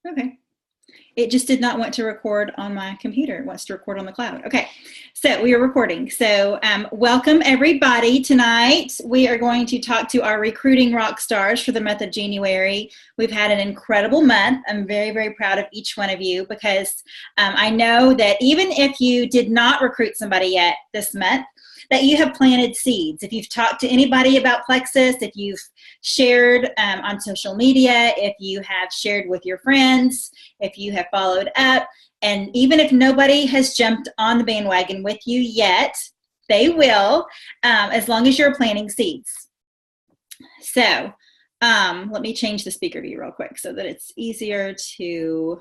Okay. It just did not want to record on my computer. It wants to record on the cloud. Okay, so we are recording. So welcome everybody. Tonight we are going to talk to our recruiting rock stars for the month of January. We've had an incredible month. I'm very, very proud of each one of you because I know that even if you did not recruit somebody yet this month, that you have planted seeds. If you've talked to anybody about Plexus, if you've shared on social media, if you have shared with your friends, if you have followed up, and even if nobody has jumped on the bandwagon with you yet, they will, as long as you're planting seeds. So let me change the speaker view real quick so that it's easier to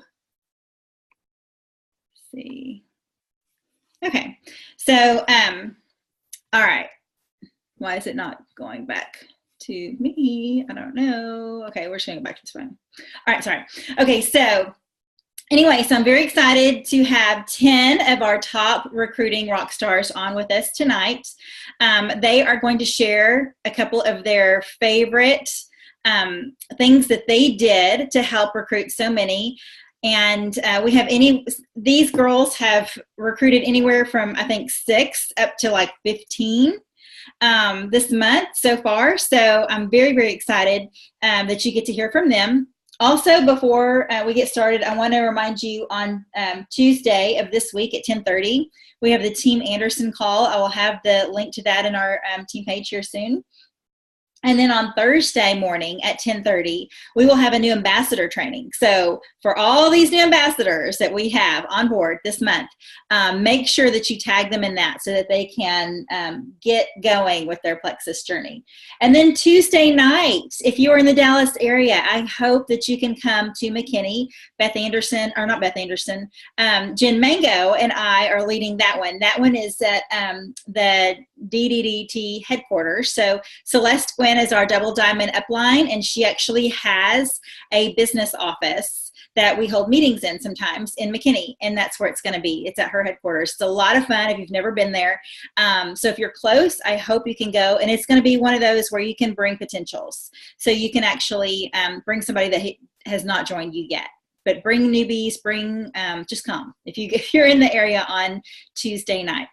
see. Okay, so all right, why is it not going back to me? I don't know. Okay, we're just going to go back to this phone. All right, sorry. Okay, so anyway, so I'm very excited to have 10 of our top recruiting rock stars on with us tonight. They are going to share a couple of their favorite things that they did to help recruit so many. And these girls have recruited anywhere from, I think, 6 up to like 15 this month so far. So I'm very, very excited that you get to hear from them. Also, before we get started, I want to remind you on Tuesday of this week at 10:30, we have the Team Anderson call. I will have the link to that in our team page here soon. And then on Thursday morning at 10:30, we will have a new ambassador training. So for all these new ambassadors that we have on board this month, make sure that you tag them in that so that they can get going with their Plexus journey. And then Tuesday night, if you are in the Dallas area, I hope that you can come to McKinney. Jen Mango and I are leading that one. That one is at the DDDT headquarters. So Celeste Gwynn is our double diamond upline, and she actually has a business office that we hold meetings in sometimes in McKinney, and that's where it's going to be. It's at her headquarters. It's a lot of fun if you've never been there. So if you're close, I hope you can go, and it's going to be one of those where you can bring potentials. So you can actually bring somebody that has not joined you yet. But bring newbies, just come if you're in the area on Tuesday night.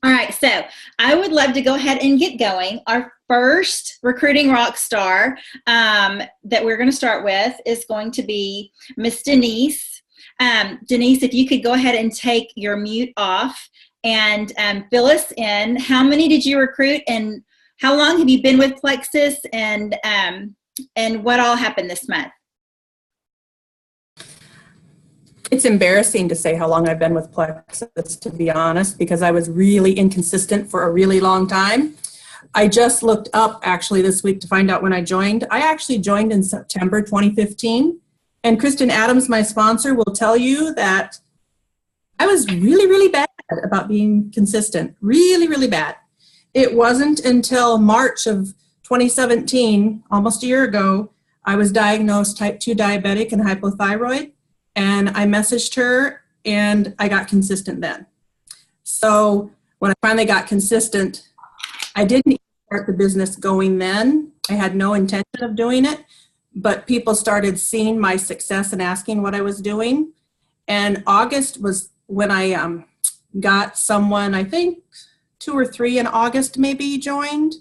All right, so I would love to go ahead and get going. Our first recruiting rock star that we're going to start with is going to be Miss Denise. Denise, if you could go ahead and take your mute off and fill us in. How many did you recruit, and how long have you been with Plexus, and what all happened this month? It's embarrassing to say how long I've been with Plexus, to be honest, because I was really inconsistent for a really long time. I just looked up actually this week to find out when I joined. I actually joined in September 2015. And Kristen Adams, my sponsor, will tell you that I was really, really bad about being consistent. Really, really bad. It wasn't until March of 2017, almost a year ago, I was diagnosed type 2 diabetic and hypothyroid. And I messaged her, and I got consistent then. So when I finally got consistent, I didn't start the business going then. I had no intention of doing it, but people started seeing my success and asking what I was doing. And August was when I got someone, I think 2 or 3 in August maybe joined.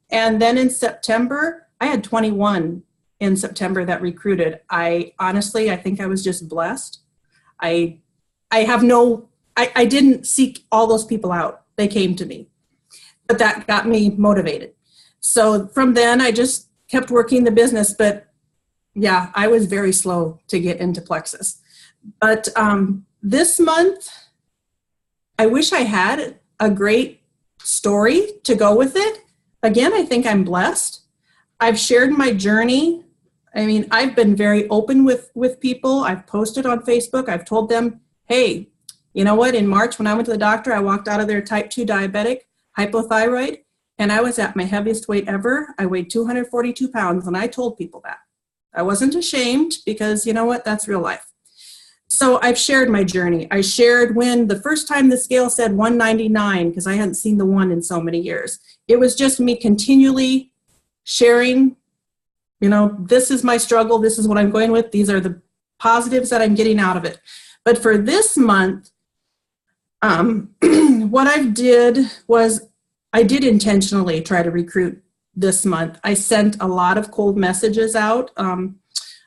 And then in September, I had 21 in September that recruited. I think I was just blessed. I didn't seek all those people out. They came to me, but that got me motivated. So from then I just kept working the business, but yeah, I was very slow to get into Plexus. But this month, I wish I had a great story to go with it. Again, I think I'm blessed. I've shared my journey. I mean, I've been very open with people. I've posted on Facebook. I've told them, hey, you know what? In March, when I went to the doctor, I walked out of there type 2 diabetic, hypothyroid, and I was at my heaviest weight ever. I weighed 242 pounds, and I told people that. I wasn't ashamed because, you know what? That's real life. So I've shared my journey. I shared when the first time the scale said 199, because I hadn't seen the 1 in so many years. It was just me continually sharing, you know, this is my struggle. This is what I'm going with. These are the positives that I'm getting out of it. But for this month, what I did was I did intentionally try to recruit this month. I sent a lot of cold messages out.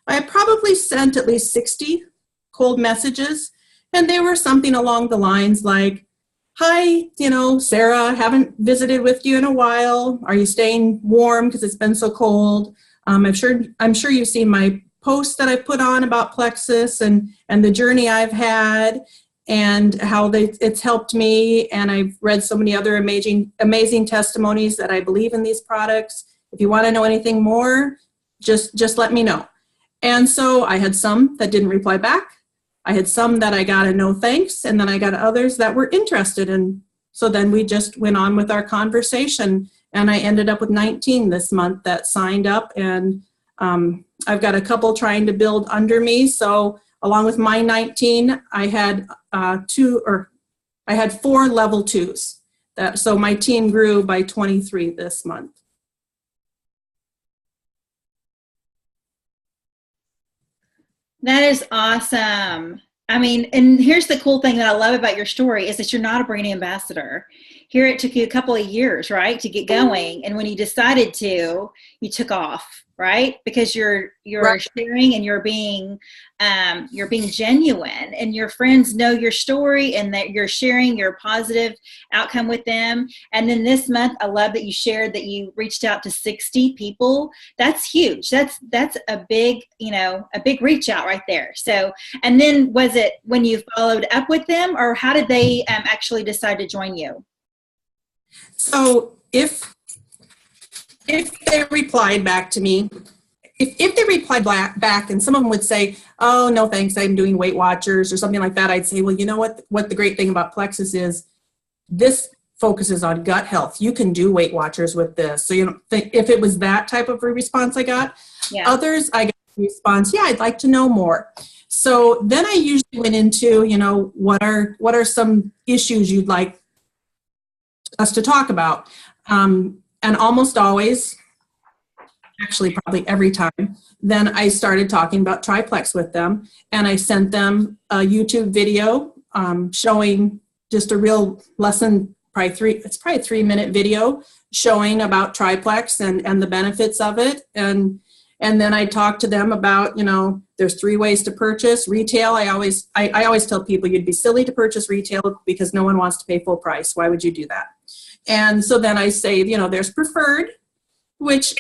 I probably sent at least 60 cold messages, and they were something along the lines like, hi, Sarah, haven't visited with you in a while. Are you staying warm because it's been so cold? I'm sure you've seen my posts that I put on about Plexus and the journey I've had and how it's helped me. And I've read so many other amazing testimonies that I believe in these products. If you want to know anything more, just let me know. And so I had some that didn't reply back. I had some that I got a no thanks, and then I got others that were interested. And so then we just went on with our conversation, and I ended up with 19 this month that signed up, and I've got a couple trying to build under me. So along with my 19, I had I had 4 level 2s. So my team grew by 23 this month. That is awesome. I mean, and here's the cool thing that I love about your story is that you're not a brand ambassador. Here it took you a couple of years, right, to get going. And when you decided to, you took off, right? Because you're Right. sharing and you're being genuine, and your friends know your story and that you're sharing your positive outcome with them. And then this month, I love that you shared that you reached out to 60 people. That's huge. That's a big, a big reach out right there. So, and then was it when you followed up with them, or how did they actually decide to join you? So if they replied back to me, if they replied back and some of them would say, oh, no, thanks, I'm doing Weight Watchers or something like that, I'd say, well, you know what the great thing about Plexus is, this focuses on gut health. You can do Weight Watchers with this. So, if it was that type of a response I got, Yeah. Others, I got a response, yeah, I'd like to know more. So then I usually went into, what are some issues you'd like us to talk about? And almost always, actually probably every time, then I started talking about triplex with them, and I sent them a YouTube video showing just a real lesson, it's probably a 3-minute video showing about triplex and the benefits of it. And then I talked to them about, there's 3 ways to purchase retail. I always tell people you'd be silly to purchase retail because no one wants to pay full price. Why would you do that? And so then I say, there's preferred, which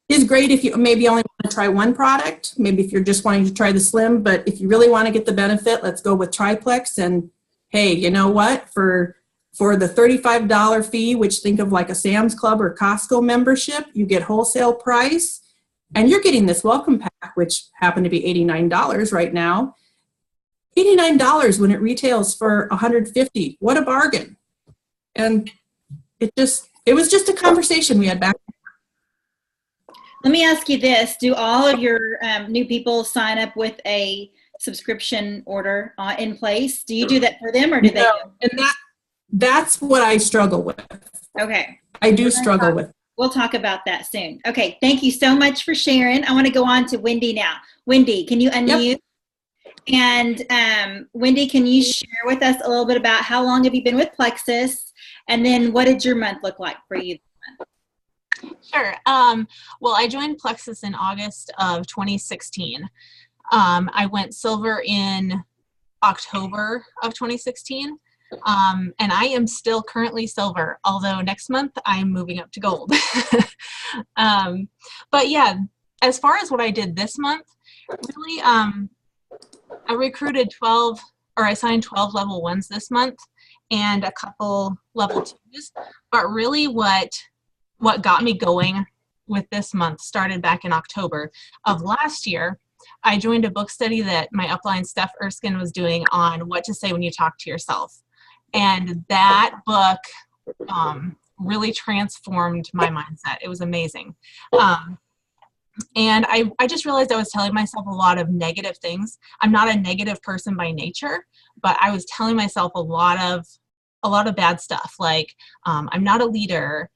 is great if you maybe only want to try one product, maybe if you're just wanting to try the slim, but if you really want to get the benefit, let's go with triplex. And hey, you know what, for the $35 fee, which think of like a Sam's Club or Costco membership, you get wholesale price, and you're getting this welcome pack, which happened to be $89 right now. $89 when it retails for $150. What a bargain. And it was just a conversation we had back. Let me ask you this. Do all of your new people sign up with a subscription order in place? Do you do that for them, or do they? No, and that's what I struggle with. Okay. I do struggle with. We'll talk about that soon. Okay. Thank you so much for sharing. I want to go on to Wendy now. Wendy, can you unmute? Yep. And Wendy, can you share with us a little bit about how long have you been with Plexus? And then what did your month look like for you? Sure. Well, I joined Plexus in August of 2016. I went silver in October of 2016. And I am still currently silver, although next month I'm moving up to gold. But yeah, as far as what I did this month, really, I recruited I signed 12 level 1s this month and a couple level 2s. But really what got me going with this month started back in October of last year. I joined a book study that my upline Steph Erskine was doing on what to say when you talk to yourself. And that book really transformed my mindset. It was amazing. And I just realized I was telling myself a lot of negative things. I'm not a negative person by nature, but I was telling myself a lot of bad stuff. Like, I'm not a leader.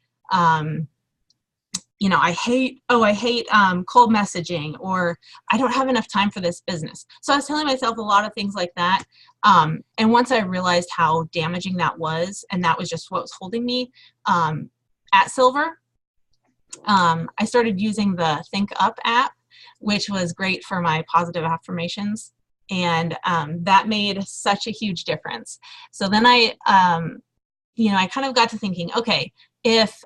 I hate cold messaging, or I don't have enough time for this business. So I was telling myself a lot of things like that. And once I realized how damaging that was, and that was just what was holding me at Silver, I started using the Think Up app, which was great for my positive affirmations. And that made such a huge difference. So then I kind of got to thinking, okay, if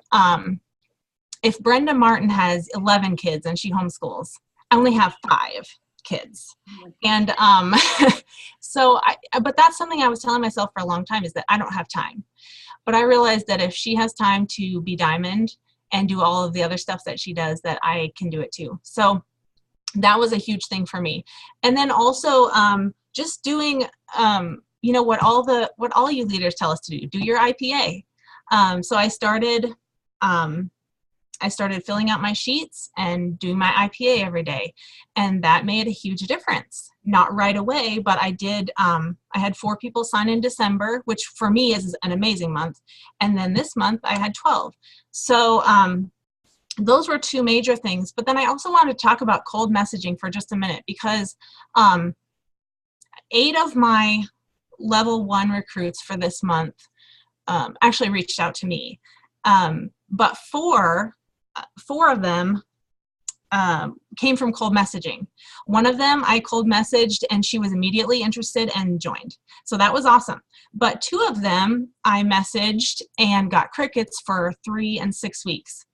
Brenda Martin has 11 kids and she homeschools, I only have 5 kids. And but that's something I was telling myself for a long time, is that I don't have time. But I realized that if she has time to be Diamond and do all of the other stuff that she does, that I can do it too. So that was a huge thing for me. And then also just doing, what all you leaders tell us to do your IPA. So I started filling out my sheets and doing my IPA every day. And that made a huge difference. Not right away, but I did. I had 4 people sign in December, which for me is an amazing month. And then this month I had 12. So those were 2 major things. But then I also wanted to talk about cold messaging for just a minute, because 8 of my level 1 recruits for this month actually reached out to me. But 4 of them came from cold messaging. One of them I cold messaged and she was immediately interested and joined. So that was awesome. But 2 of them I messaged and got crickets for 3 and 6 weeks.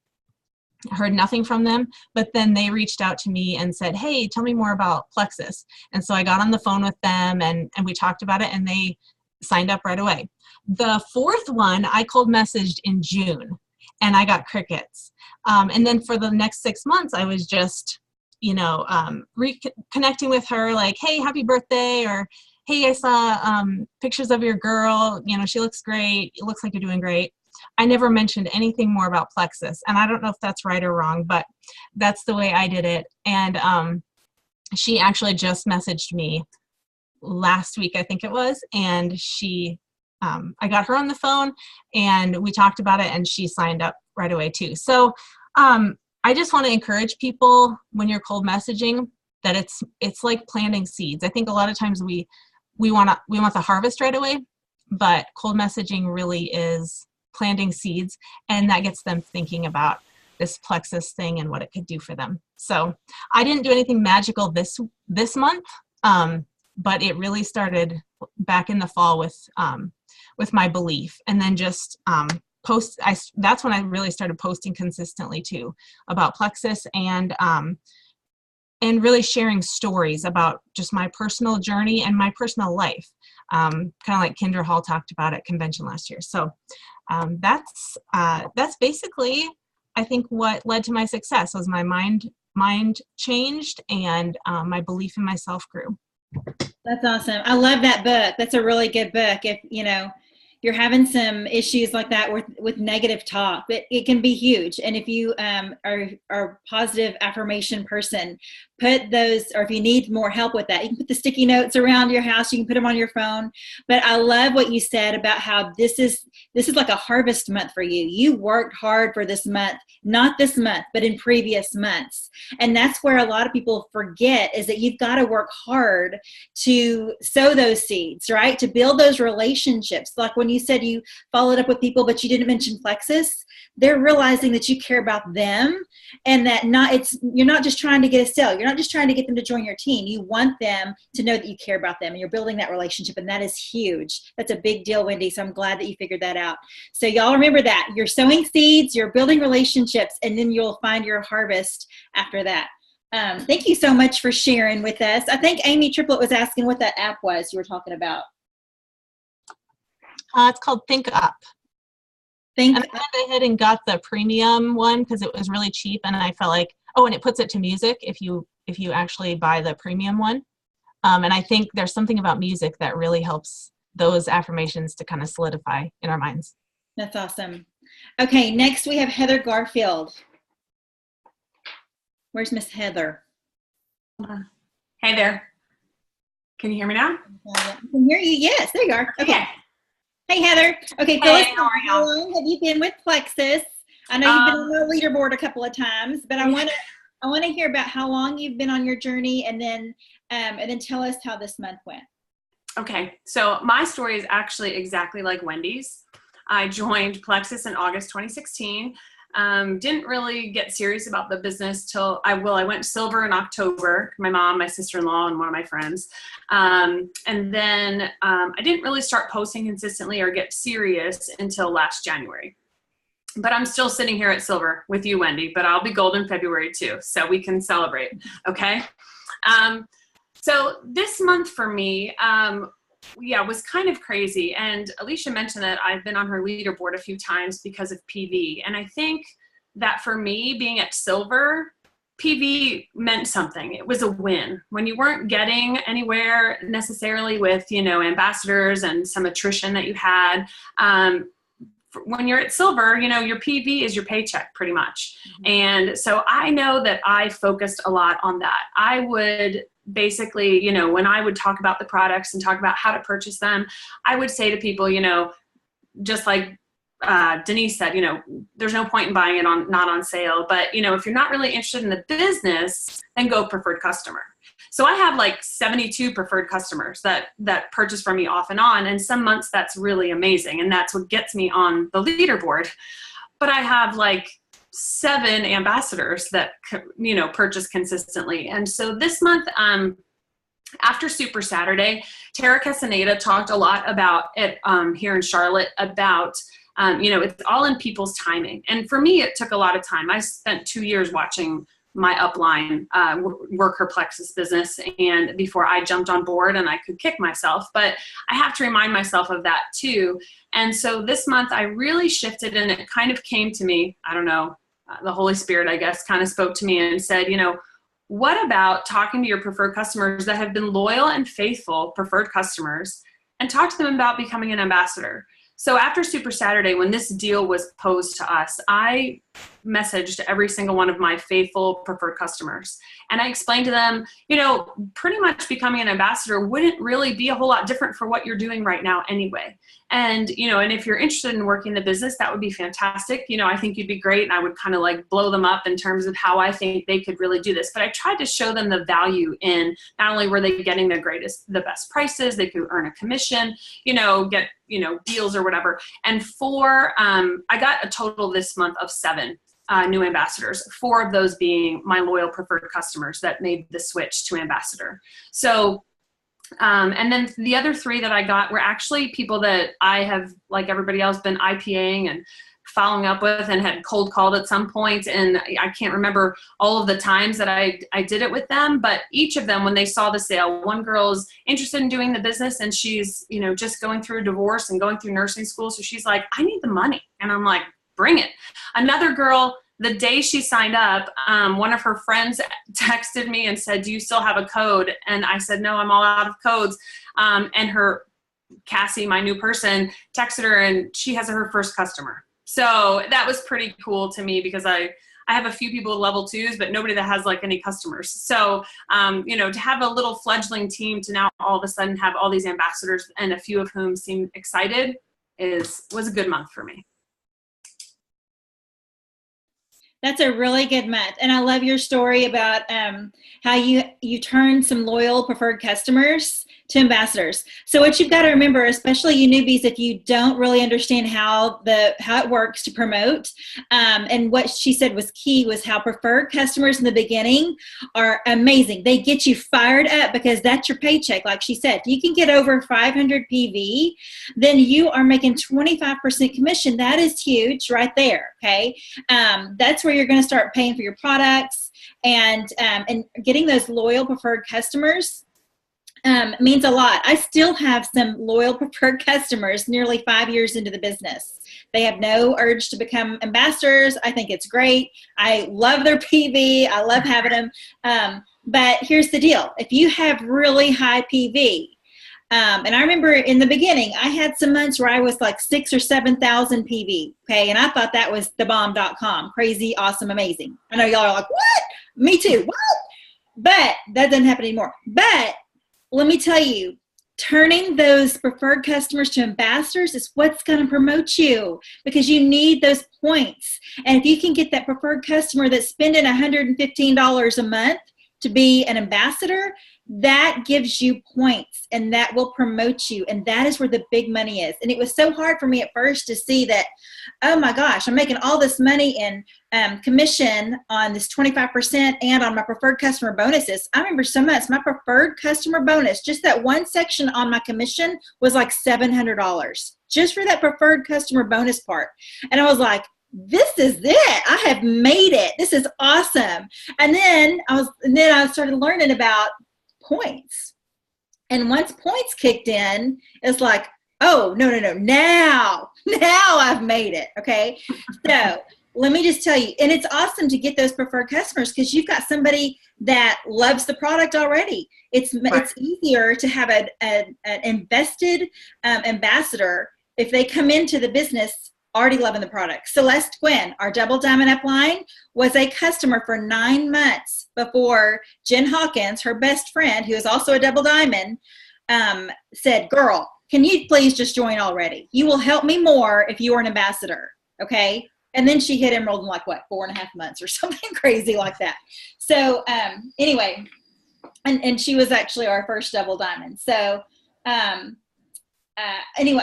I heard nothing from them, but then they reached out to me and said, hey, tell me more about Plexus. And so I got on the phone with them and we talked about it, and they signed up right away. The 4th one I cold messaged in June, and I got crickets. And then for the next 6 months, I was just, reconnecting with her, like, hey, happy birthday, or hey, I saw pictures of your girl. She looks great. It looks like you're doing great. I never mentioned anything more about Plexus. And I don't know if that's right or wrong, but that's the way I did it. And she actually just messaged me last week, I think it was, and I got her on the phone and we talked about it, and she signed up right away too. So I just want to encourage people, when you're cold messaging, that it's like planting seeds. I think a lot of times we want the harvest right away, but cold messaging really is planting seeds, and that gets them thinking about this Plexus thing and what it could do for them. So I didn't do anything magical this month, but it really started back in the fall with my belief, and then just that's when I really started posting consistently too about Plexus, and really sharing stories about just my personal journey and my personal life, kind of like Kendra Hall talked about at convention last year. So that's basically, I think, what led to my success. Was my mind changed, and my belief in myself grew. That's awesome. I love that book. That's a really good book. If you're having some issues like that with negative talk, but it can be huge. And if you are a positive affirmation person, put those, or if you need more help with that, you can put the sticky notes around your house. You can put them on your phone. But I love what you said about how this is like a harvest month for you. You worked hard for this month, not this month, but in previous months. And that's where a lot of people forget, is that you've got to work hard to sow those seeds, right? To build those relationships. Like when you said you followed up with people, but you didn't mention Plexus, they're realizing that you care about them, and that you're not just trying to get a sale. You're not just trying to get them to join your team. You want them to know that you care about them, and you're building that relationship, and that is huge. That's a big deal, Wendy. So I'm glad that you figured that out. So y'all remember that. You're sowing seeds, you're building relationships, and then you'll find your harvest after that. Thank you so much for sharing with us. I think Amy Triplett was asking what that app was you were talking about. It's called Think Up. And I went ahead and got the premium one because it was really cheap, and I felt like, and it puts it to music if you actually buy the premium one. And I think there's something about music that really helps those affirmations to kind of solidify in our minds. That's awesome. Okay, next we have Heather Garfield. Where's Miss Heather? Hey there. Can you hear me now? I can hear you. Yes, there you are. Okay. Hey, Heather. Okay, hey, how are how long have you been with Plexus? I know you've been on the leaderboard a couple of times, but I want to hear about how long you've been on your journey, and then tell us how this month went. Okay, so my story is actually exactly like Wendy's. I joined Plexus in August 2016. Didn't really get serious about the business till I went silver in October. My mom, my sister-in-law, and one of my friends. And then I didn't really start posting consistently or get serious until last January. But I'm still sitting here at silver with you, Wendy, but I'll be gold in February too, so we can celebrate, okay? So this month for me, was kind of crazy. And Alicia mentioned that I've been on her leaderboard a few times because of PV. And I think that for me, being at silver, PV meant something. It was a win. When you weren't getting anywhere necessarily with, ambassadors and some attrition that you had, when you're at silver, your PV is your paycheck pretty much. Mm-hmm. And so I know that I focused a lot on that. I would basically, when I would talk about the products and talk about how to purchase them, I would say to people, just like Denise said, there's no point in buying it not on sale. But, if you're not really interested in the business, then go preferred customer. So I have like 72 preferred customers that purchase from me off and on. And some months that's really amazing. And that's what gets me on the leaderboard. But I have like 7 ambassadors that, purchase consistently. And so this month, after Super Saturday, Tara Castaneda talked a lot about it here in Charlotte about, it's all in people's timing. And for me, it took a lot of time. I spent 2 years watching my upline work her Plexus business, and before I jumped on board and I could kick myself, but I have to remind myself of that too. And so this month I really shifted, and it kind of came to me, I don't know, the Holy Spirit, I guess, kind of spoke to me and said, what about talking to your preferred customers that have been loyal and faithful preferred customers, and talk to them about becoming an ambassador? So after Super Saturday, when this deal was posed to us, I messaged every single one of my faithful preferred customers. And I explained to them, pretty much becoming an ambassador wouldn't really be a whole lot different for what you're doing right now anyway. And, and if you're interested in working the business, that would be fantastic. I think you'd be great. And I would kind of like blow them up in terms of how I think they could really do this. But I tried to show them the value in not only were they getting the best prices, they could earn a commission, get, deals or whatever. And I got a total this month of 7 new ambassadors, 4 of those being my loyal preferred customers that made the switch to ambassador. So, and then the other 3 that I got were actually people that I have, like everybody else, been IPAing and following up with and had cold called at some point. And I can't remember all of the times that I did it with them, but each of them, when they saw the sale, one girl's interested in doing the business and she's, just going through a divorce and going through nursing school. So she's like, I need the money. And I'm like, bring it. Another girl, the day she signed up, one of her friends texted me and said, do you still have a code? And I said, no, I'm all out of codes. And Cassie, my new person, texted her and she has her first customer. So that was pretty cool to me because I have a few people with level 2s, but nobody that has like any customers. So, to have a little fledgling team to now all of a sudden have all these ambassadors and a few of whom seem excited was a good month for me. That's a really good month. And I love your story about how you turned some loyal preferred customers to ambassadors. So what you've got to remember, especially you newbies, if you don't really understand how it works to promote, and what she said was key was how preferred customers in the beginning are amazing. They get you fired up because that's your paycheck. Like she said, you can get over 500 PV, then you are making 25% commission. That is huge right there. Okay. That's where you're going to start paying for your products, and getting those loyal preferred customers means a lot. I still have some loyal preferred customers nearly 5 years into the business. They have no urge to become ambassadors. I think it's great. I love their PV. I love having them. But here's the deal. If you have really high PV, and I remember in the beginning, I had some months where I was like 6,000 or 7,000 PV. Okay. And I thought that was thebomb.com. Crazy, awesome, amazing. I know y'all are like, what? Me too. What? But that doesn't happen anymore. But let me tell you, turning those preferred customers to ambassadors is what's going to promote you, because you need those points. And if you can get that preferred customer that's spending $115 a month to be an ambassador, that gives you points and that will promote you. And that is where the big money is. And it was so hard for me at first to see that, oh my gosh, I'm making all this money in commission on this 25% and on my preferred customer bonuses. I remember so much, my preferred customer bonus, just that one section on my commission was like $700 just for that preferred customer bonus part. And I was like, this is it. I have made it. This is awesome. And then I started learning about points. And once points kicked in, it's like, oh, no. Now I've made it. Okay. So let me just tell you, and it's awesome to get those preferred customers because you've got somebody that loves the product already. It's easier to have an invested ambassador if they come into the business already loving the product. Celeste Quinn, our Double Diamond upline, was a customer for 9 months before Jen Hawkins, her best friend, who is also a Double Diamond, said, girl, can you please just join already? You will help me more if you are an ambassador, okay? And then she hit enrolled in like, 4.5 months or something crazy like that. So anyway, and she was actually our first Double Diamond. So anyway,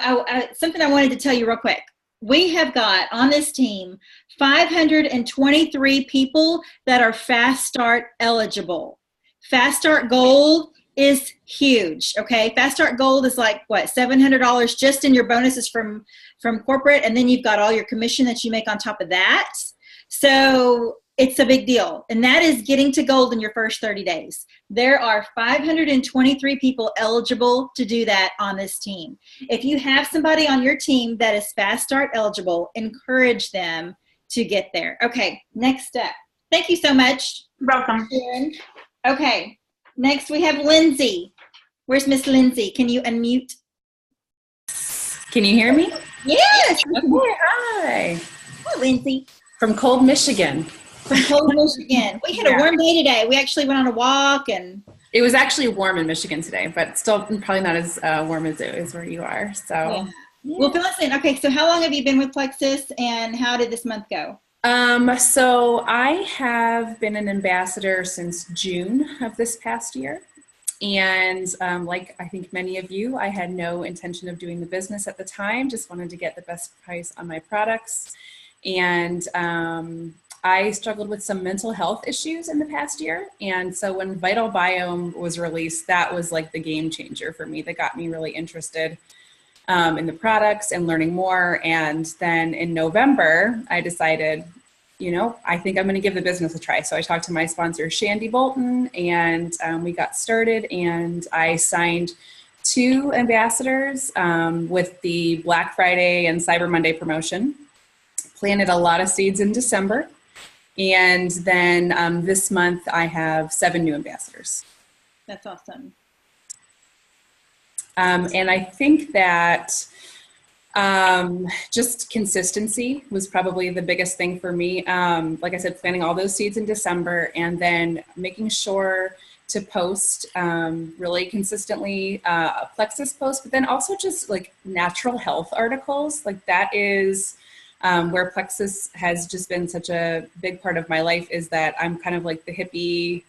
something I wanted to tell you real quick. We have got on this team 523 people that are Fast Start eligible. Fast Start Gold is huge, okay? Fast Start Gold is like, $700 just in your bonuses from corporate, and then you've got all your commission that you make on top of that. So it's a big deal, and that is getting to gold in your first 30 days. There are 523 people eligible to do that on this team. If you have somebody on your team that is Fast Start eligible, encourage them to get there. Okay, next step. Thank you so much. You're welcome. Sharon. Okay, next we have Lindsay. Where's Miss Lindsay? Can you unmute? Can you hear me? Yes. Okay, hi. Hi, Lindsay. From cold Michigan. From cold Michigan. We had a warm day today. We actually went on a walk and it was actually warm in Michigan today, but still probably not as warm as it is where you are. So, yeah. Well, listen. Okay, so how long have you been with Plexus, and how did this month go? So I have been an ambassador since June of this past year. And like I think many of you, I had no intention of doing the business at the time, just wanted to get the best price on my products. And I struggled with some mental health issues in the past year. And so when Vital Biome was released, that was like the game changer for me. That got me really interested in the products and learning more. And then in November, I decided, I think I'm going to give the business a try. So I talked to my sponsor, Shandy Bolton, and we got started, and I signed 2 ambassadors with the Black Friday and Cyber Monday promotion. Planted a lot of seeds in December. And then this month I have 7 new ambassadors. That's awesome. And I think that just consistency was probably the biggest thing for me. Like I said, planting all those seeds in December, and then making sure to post really consistently Plexus posts, but then also just like natural health articles. Like that is where Plexus has just been such a big part of my life, is that I'm kind of like the hippie,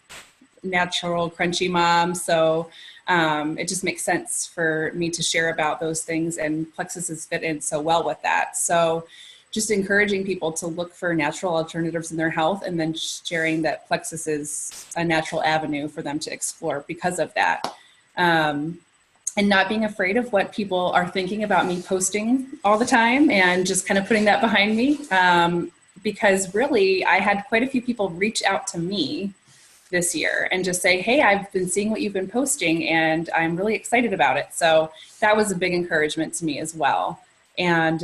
natural, crunchy mom. So it just makes sense for me to share about those things, and Plexus has fit in so well with that. So just encouraging people to look for natural alternatives in their health, and then sharing that Plexus is a natural avenue for them to explore because of that. And not being afraid of what people are thinking about me posting all the time, and just kind of putting that behind me. Because really, I had quite a few people reach out to me this year and just say, hey, I've been seeing what you've been posting and I'm really excited about it. So that was a big encouragement to me as well. And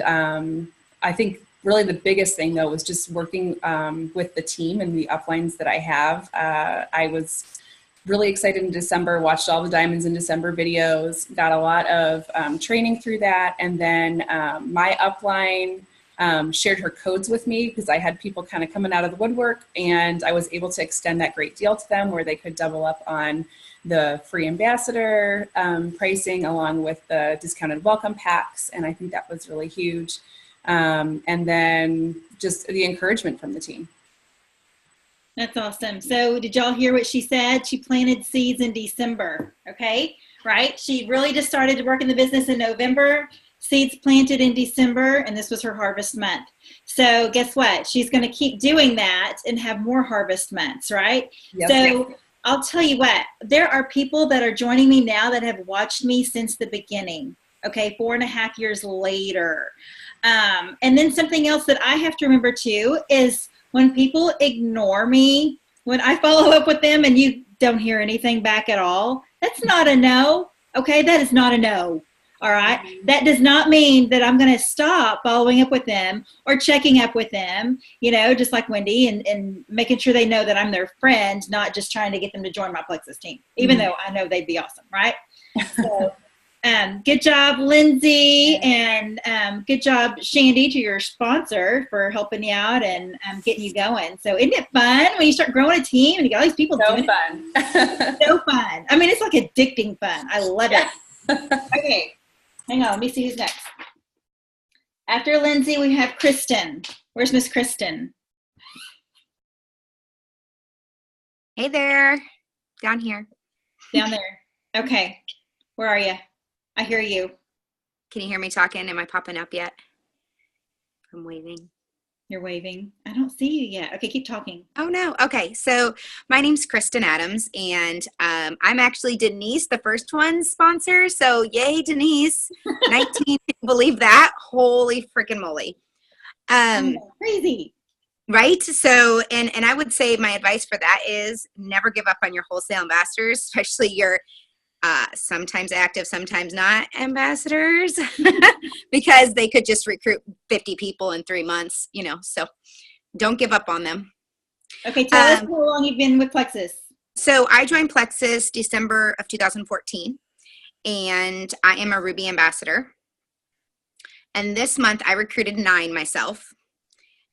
I think really the biggest thing though was just working with the team and the uplines that I have. I was really excited in December, watched all the Diamonds in December videos, got a lot of training through that. And then my upline shared her codes with me, because I had people kind of coming out of the woodwork, and I was able to extend that great deal to them where they could double up on the free ambassador pricing along with the discounted welcome packs. And I think that was really huge. And then just the encouragement from the team. That's awesome. So did y'all hear what she said? She planted seeds in December, okay? Right? She really just started to work in the business in November, seeds planted in December, and this was her harvest month. So guess what? She's going to keep doing that and have more harvest months, right? Yep. So I'll tell you what, there are people that are joining me now that have watched me since the beginning, okay, 4.5 years later. And then something else that I have to remember too is when people ignore me, when I follow up with them and you don't hear anything back at all, that's not a no, okay? That is not a no, all right? That does not mean that I'm going to stop following up with them or checking up with them, you know, just like Wendy, and making sure they know that I'm their friend, not just trying to get them to join my Plexus team, even though I know they'd be awesome, right? So, good job, Lindsay, and good job, Shandy, to your sponsor for helping you out and getting you going. So isn't it fun when you start growing a team and you got all these people doing fun. it? So fun. I mean, it's like addicting fun. I love it. Okay, hang on. Let me see who's next. After Lindsay, we have Kristen. Where's Miss Kristen? Hey there, down here. Down there. Okay. Where are you? I hear you. Can you hear me talking? Am I popping up yet? I'm waving. You're waving. I don't see you yet. Okay, keep talking. Oh no. Okay, so my name's Kristen Adams, and I'm actually Denise, the first one's sponsor. So yay, Denise! 19. Can you believe that? Holy freaking moly! Crazy. Right. So, and I would say my advice for that is never give up on your wholesale ambassadors, especially your sometimes active, sometimes not ambassadors, because they could just recruit 50 people in 3 months, you know, so don't give up on them. Okay, tell us how long you've been with Plexus. So I joined Plexus December of 2014, and I am a Ruby ambassador. And this month I recruited 9 myself.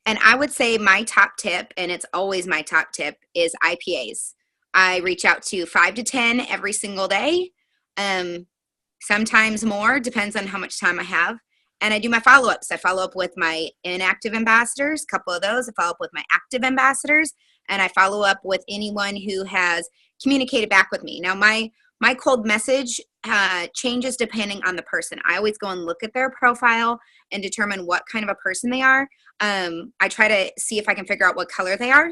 And I would say my top tip, and it's always my top tip, is IPAs. I reach out to 5 to 10 every single day, sometimes more, depends on how much time I have. And I do my follow-ups. I follow up with my inactive ambassadors, a couple of those. I follow up with my active ambassadors, and I follow up with anyone who has communicated back with me. Now, my cold message changes depending on the person. I always go and look at their profile and determine what kind of a person they are. I try to see if I can figure out what color they are,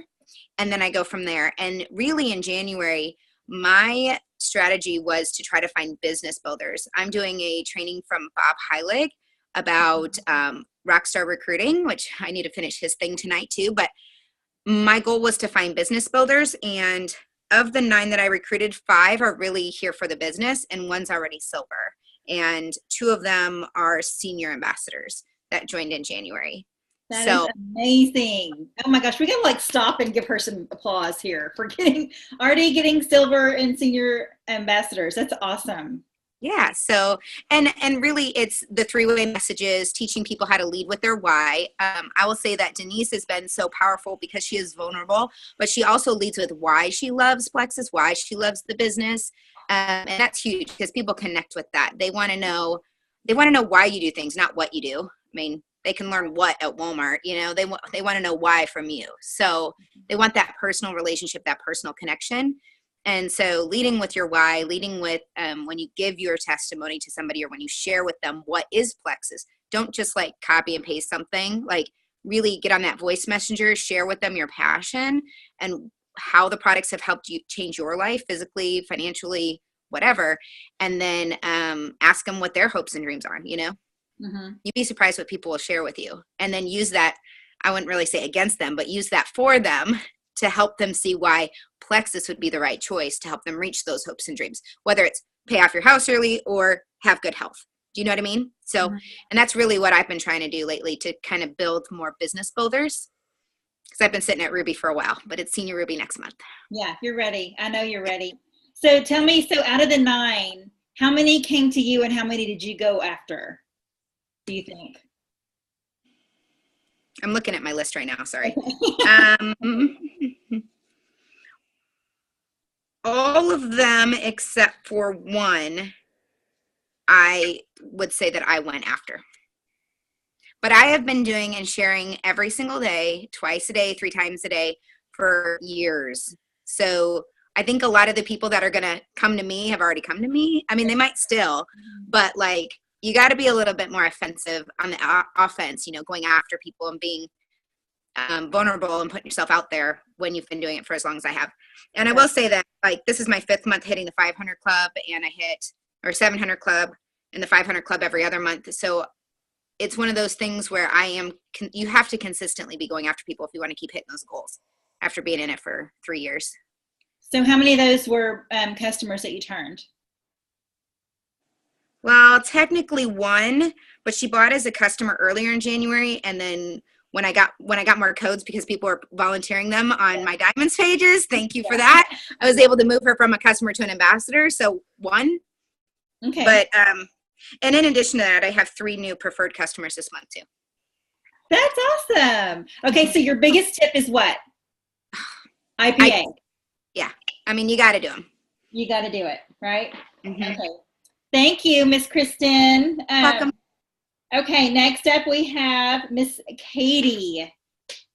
and then I go from there. And really in January, my strategy was to try to find business builders. I'm doing a training from Bob Heilig about Rockstar recruiting, which I need to finish his thing tonight too. But my goal was to find business builders, and of the 9 that I recruited, 5 are really here for the business, and 1's already silver. And 2 of them are senior ambassadors that joined in January. That is amazing. Oh my gosh, we gotta like stop and give her some applause here for already getting silver and senior ambassadors. That's awesome. Yeah. So, and really it's the 3-way messages, teaching people how to lead with their why. I will say that Denise has been so powerful because she is vulnerable, but she also leads with why she loves Plexus, why she loves the business. And that's huge because people connect with that. They want to know why you do things, not what you do. I mean, they can learn what at Walmart, you know, they want to know why from you. So they want that personal relationship, that personal connection. And so leading with your why, leading with when you give your testimony to somebody or when you share with them what is Plexus, don't just like copy and paste something, like really get on that voice messenger, share with them your passion and how the products have helped you change your life physically, financially, whatever. And then ask them what their hopes and dreams are, you know? Mm-hmm. You'd be surprised what people will share with you. And then use that, I wouldn't really say against them, but use that for them to help them see why Plexus would be the right choice to help them reach those hopes and dreams, whether it's pay off your house early or have good health. Do you know what I mean? So, and that's really what I've been trying to do lately to kind of build more business builders, because I've been sitting at Ruby for a while, but it's Senior Ruby next month. Yeah, you're ready. I know you're ready. So tell me, so out of the 9, how many came to you and how many did you go after, do you think? I'm looking at my list right now. Sorry. All of them except for one, I would say that I went after. But I have been doing and sharing every single day, twice a day, 3 times a day for years. So I think a lot of the people that are going to come to me have already come to me. I mean, they might still, but like, you got to be a little bit more offensive on the offense, you know, going after people and being vulnerable and putting yourself out there when you've been doing it for as long as I have. And I will say that, like, this is my 5th month hitting the 500 club, and I hit, or 700 club and the 500 club every other month. So it's one of those things where you have to consistently be going after people if you want to keep hitting those goals after being in it for 3 years. So how many of those were customers that you turned? Well, technically one, but she bought as a customer earlier in January, and then when I got more codes because people were volunteering them on my Diamonds pages, thank you for that, I was able to move her from a customer to an ambassador. So one. Okay. But and in addition to that, I have 3 new preferred customers this month too. That's awesome. Okay, so your biggest tip is what? IPA. Yeah, I mean, you got to do them. You got to do it, right? Mm-hmm. Okay. Thank you, Miss Kristen. Welcome. Okay, next up we have Miss Katie.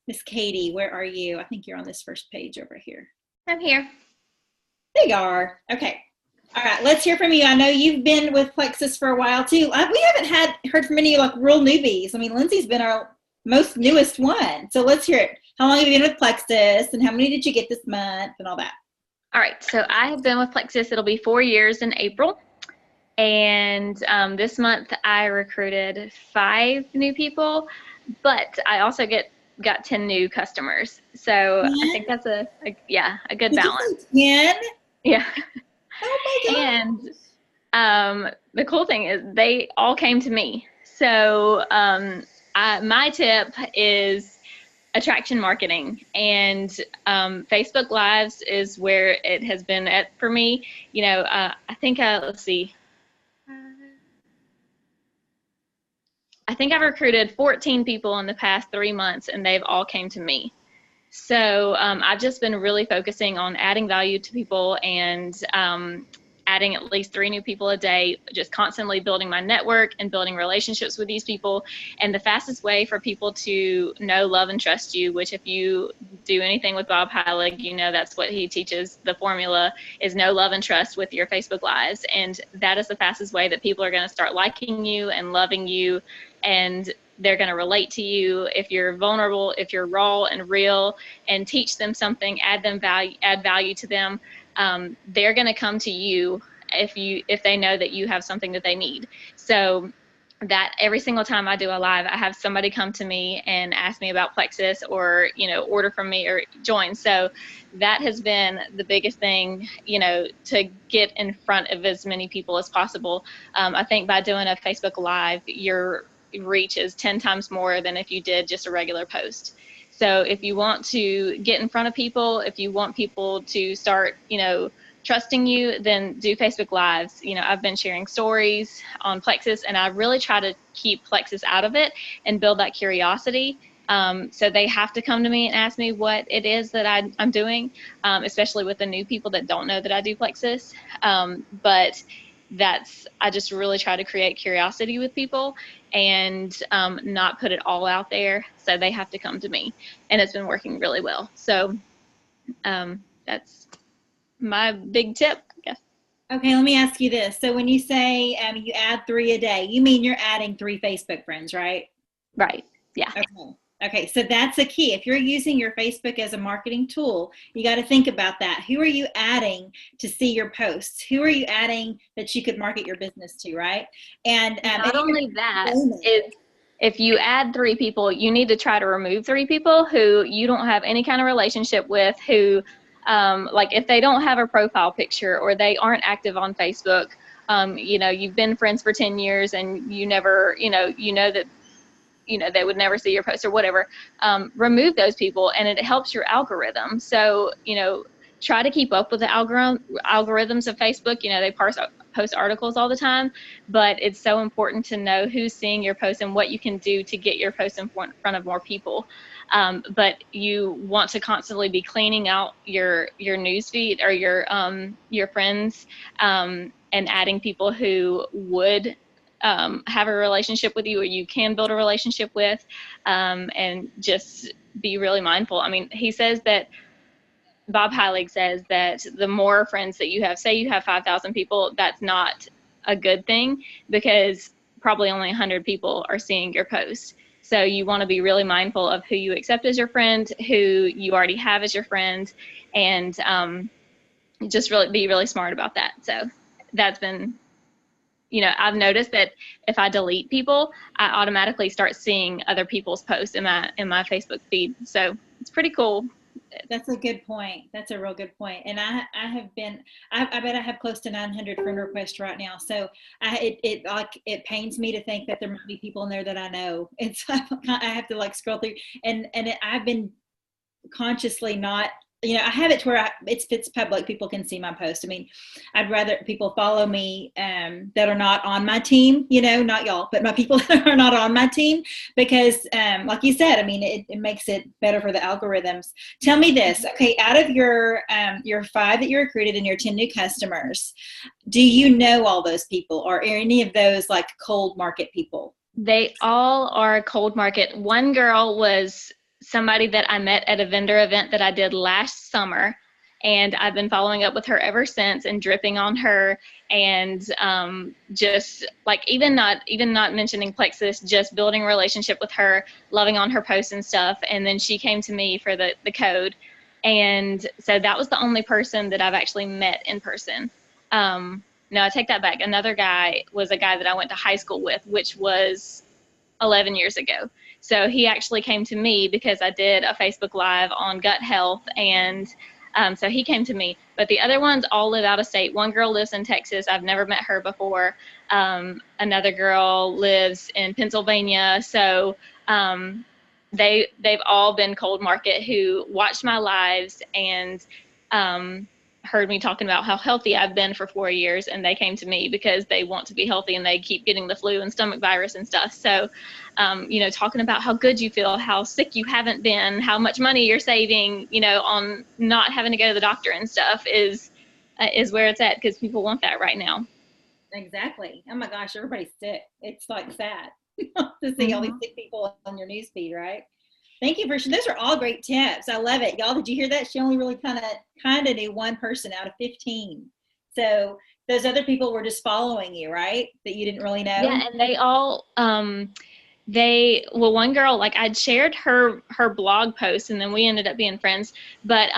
Miss Katie, where are you? I think you're on this first page over here. I'm here. There you are. Okay. All right, let's hear from you. I know you've been with Plexus for a while too. We haven't heard from any like real newbies. I mean, Lindsay's been our most newest one. So let's hear it. How long have you been with Plexus, and how many did you get this month and all that? All right, so I have been with Plexus. It'll be 4 years in April. And this month I recruited 5 new people, but I also got 10 new customers. So I think that's a good balance. 10? Yeah. Oh my God. And the cool thing is they all came to me. So my tip is attraction marketing, and Facebook Lives is where it has been at for me. You know, I think let's see. I think I've recruited 14 people in the past 3 months, and they've all came to me. So I've just been really focusing on adding value to people and adding at least 3 new people a day, just constantly building my network and building relationships with these people. And the fastest way for people to know, love, and trust you, which if you do anything with Bob Heilig, you know that's what he teaches. The formula is know, love, and trust with your Facebook Lives. And that is the fastest way that people are going to start liking you and loving you, and they're going to relate to you if you're vulnerable, if you're raw and real, and teach them something, add value to them. They're going to come to you if they know that you have something that they need. So that every single time I do a live, I have somebody come to me and ask me about Plexus, or, you know, order from me or join. So that has been the biggest thing, you know, to get in front of as many people as possible. I think by doing a Facebook Live, your reach is 10 times more than if you did just a regular post. So if you want to get in front of people, if you want people to start, you know, trusting you, then do Facebook Lives. You know, I've been sharing stories on Plexus, and I really try to keep Plexus out of it and build that curiosity. So they have to come to me and ask me what it is that I'm doing, especially with the new people that don't know that I do Plexus. But I just really try to create curiosity with people and not put it all out there. So they have to come to me, and it's been working really well. So that's my big tip, I guess. Okay, let me ask you this. So when you say you add 3 a day, you mean you're adding 3 Facebook friends, right? Right. Yeah. Okay, so that's the key. If you're using your Facebook as a marketing tool, you got to think about that. Who are you adding to see your posts? Who are you adding that you could market your business to, right? And not only that, if you add 3 people, you need to try to remove 3 people who you don't have any kind of relationship with, who like if they don't have a profile picture or they aren't active on Facebook, you know, you've been friends for 10 years and you never, you know that, you know, they would never see your post or whatever. Remove those people, and it helps your algorithm. So, you know, try to keep up with the algorithms of Facebook. You know, they post post articles all the time, but it's so important to know who's seeing your post and what you can do to get your post in front of more people. But you want to constantly be cleaning out your news feed or your friends, and adding people who would have a relationship with you, or you can build a relationship with, and just be really mindful. I mean, he says that, Bob Heilig says that the more friends that you have, say you have 5,000 people, that's not a good thing, because probably only 100 people are seeing your post. So you want to be really mindful of who you accept as your friend, who you already have as your friend, and just really be really smart about that. So that's been, I've noticed that if I delete people, I automatically start seeing other people's posts in my Facebook feed. So it's pretty cool. That's a good point. That's a real good point. And I bet I have close to 900 friend requests right now. So it pains me to think that there might be people in there that I know. It's I have to like scroll through, and I've been consciously not. I have it to where it's public. People can see my post. I mean, I'd rather people follow me that are not on my team, not y'all, but my people that are not on my team, because like you said, I mean, it makes it better for the algorithms. Tell me this. Okay, out of your 5 that you recruited and your 10 new customers, do you know all those people, or are any of those like cold market people? They all are cold market. One girl was somebody that I met at a vendor event that I did last summer, and I've been following up with her ever since and dripping on her, and just like even not mentioning Plexus, just building a relationship with her, loving on her posts and stuff. And then she came to me for the code, and so that was the only person that I've actually met in person. No, I take that back. Another guy was a guy that I went to high school with, which was 11 years ago. So he actually came to me because I did a Facebook Live on gut health, and so he came to me. But the other ones all live out of state. One girl lives in Texas. I've never met her before. Another girl lives in Pennsylvania. So they've all been cold market who watched my lives and heard me talking about how healthy I've been for 4 years, and they came to me because they want to be healthy and they keep getting the flu and stomach virus and stuff. So, talking about how good you feel, how sick you haven't been, how much money you're saving, on not having to go to the doctor and stuff is where it's at, because people want that right now. Exactly. Oh my gosh, everybody's sick. It's like sad to see all these sick people on your newsfeed, right? Thank you those are all great tips. I love it. Y'all, did you hear that? She only really kind of knew one person out of 15. So those other people were just following you, right? That you didn't really know? Yeah, and they all, one girl, like I'd shared her blog post, and then we ended up being friends. But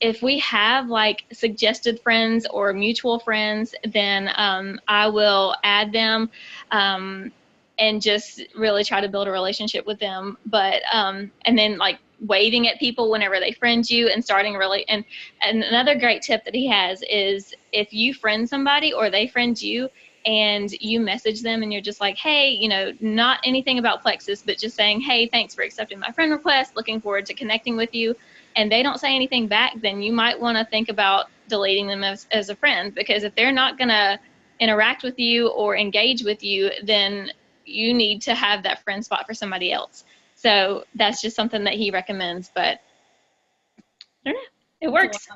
if we have like suggested friends or mutual friends, then I will add them. And just really try to build a relationship with them. But, and then like waving at people whenever they friend you, and starting really, and another great tip that he has is if you friend somebody or they friend you and you message them and you're just like, hey, not anything about Plexus, but just saying, hey, thanks for accepting my friend request, looking forward to connecting with you, and they don't say anything back, then you might want to think about deleting them as a friend, because if they're not going to interact with you or engage with you, then you need to have that friend spot for somebody else. So that's just something that he recommends, but I don't know, it works.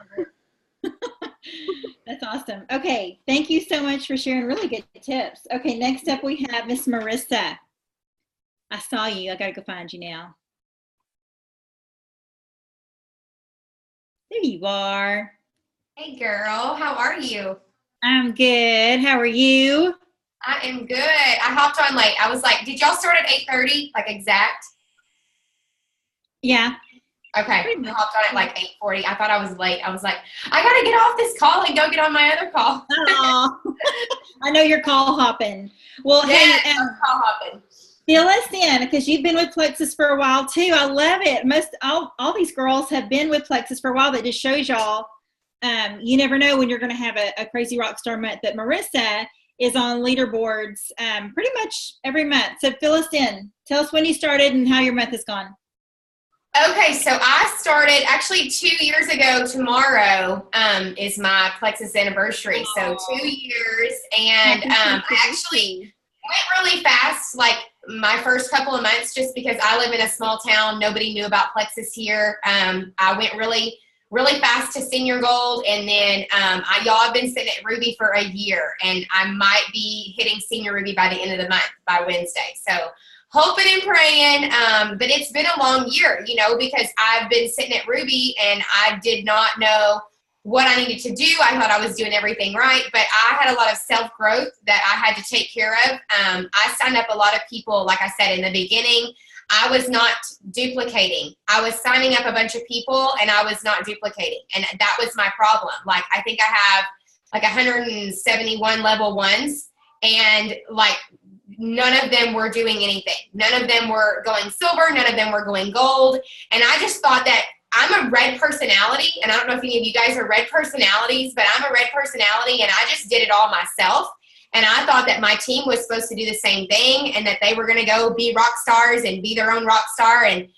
That's awesome. Okay, thank you so much for sharing really good tips. Okay, next up we have Miss Marissa. I saw you. I gotta go find you now. There you are. Hey girl, how are you? I'm good. How are you? I am good. I hopped on late. I was like, did y'all start at 8:30, like exact? Yeah. Okay. I hopped on at like 8:40. I thought I was late. I was like, I got to get off this call and go get on my other call. I know you're call hopping. Well, yeah, hey, call hopping. Fill us in, because you've been with Plexus for a while too. I love it. All these girls have been with Plexus for a while. That just shows y'all, you never know when you're going to have a crazy rock star month. But Marissa is on leaderboards pretty much every month. So fill us in. Tell us when you started and how your month has gone. Okay, so I started actually 2 years ago. Tomorrow is my Plexus anniversary. So 2 years, and I actually went really fast, like my first couple of months, just because I live in a small town. Nobody knew about Plexus here. I went really fast to senior gold, and then y'all have been sitting at Ruby for a year, and I might be hitting senior Ruby by the end of the month, by Wednesday. So hoping and praying, but it's been a long year, because I've been sitting at Ruby and I did not know what I needed to do. I thought I was doing everything right, but I had a lot of self-growth that I had to take care of. I signed up a lot of people, like I said in the beginning. I was not duplicating. I was signing up a bunch of people and I was not duplicating. And that was my problem. Like, I think I have like 171 level ones, and like none of them were doing anything. None of them were going silver. None of them were going gold. And I just thought that I'm a red personality, and I don't know if any of you guys are red personalities, but I'm a red personality, and I just did it all myself. And I thought that my team was supposed to do the same thing, and that they were going to go be rock stars and be their own rock star. And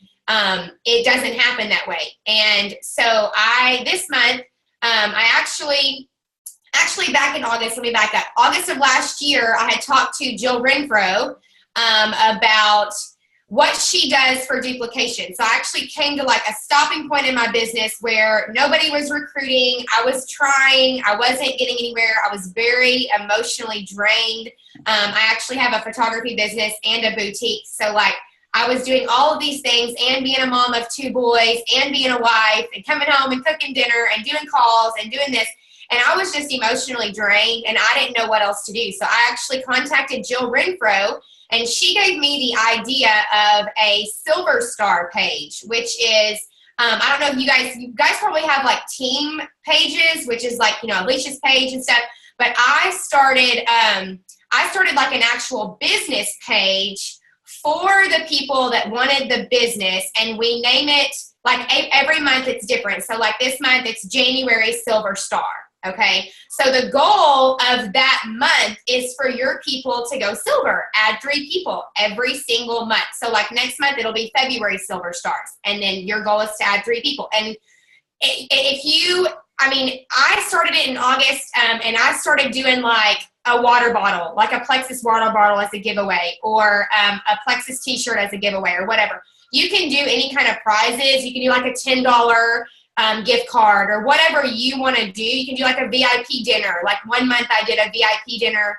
it doesn't happen that way. And so this month, I actually back in August, let me back up. August of last year, I had talked to Jill Renfro about what she does for duplication. So I actually came to like a stopping point in my business where nobody was recruiting. I was trying. I wasn't getting anywhere. I was very emotionally drained. I actually have a photography business and a boutique. So like I was doing all of these things and being a mom of 2 boys and being a wife and coming home and cooking dinner and doing calls and doing this. And I was just emotionally drained, and I didn't know what else to do. So I actually contacted Jill Renfro, and she gave me the idea of a Silver Star page, which is, I don't know if you guys probably have like team pages, which is like, Alicia's page and stuff. But I started like an actual business page for the people that wanted the business, and we name it like every month it's different. So like this month it's January Silver Star. Okay, so the goal of that month is for your people to go silver. Add 3 people every single month. So like next month, it'll be February Silver Stars. And then your goal is to add 3 people. And I started it in August, and I started doing like a water bottle, like a Plexus water bottle as a giveaway, or a Plexus t-shirt as a giveaway, or whatever. You can do any kind of prizes. You can do like a $10 gift card or whatever you want to do. You can do like a VIP dinner. Like one month I did a VIP dinner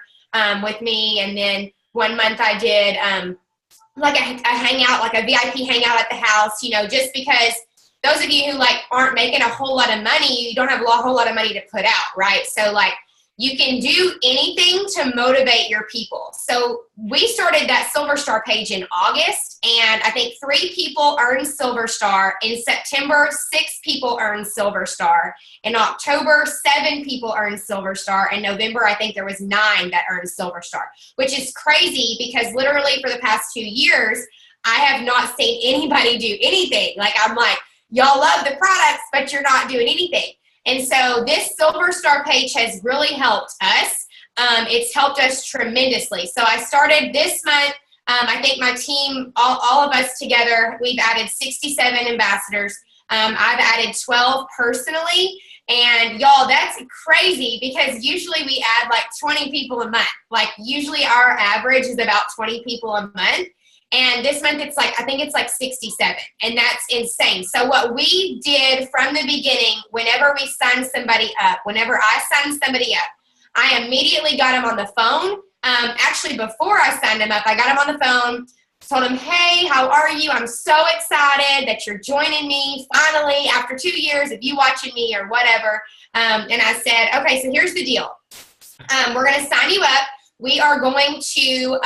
with me, and then one month I did like a hangout, like a VIP hangout at the house, just because those of you who like aren't making a whole lot of money, you don't have a whole lot of money to put out, right? So like you can do anything to motivate your people. So we started that Silver Star page in August, and I think 3 people earned Silver Star. In September, 6 people earned Silver Star. In October, 7 people earned Silver Star. In November, I think there was 9 that earned Silver Star, which is crazy because literally for the past 2 years, I have not seen anybody do anything. Like I'm like, y'all love the products, but you're not doing anything. And so this Silver Star page has really helped us. It's helped us tremendously. So I started this month. I think my team, all of us together, we've added 67 ambassadors. I've added 12 personally. And y'all, that's crazy because usually we add like 20 people a month. Like usually our average is about 20 people a month. And this month it's like, I think it's like 67, and that's insane. So what we did from the beginning, whenever we signed somebody up, whenever I signed somebody up, I immediately got them on the phone. Actually, before I signed them up, I got them on the phone, told them, hey, how are you? I'm so excited that you're joining me finally after 2 years of you watching me or whatever. And I said, okay, so here's the deal. We're going to sign you up. We are going to,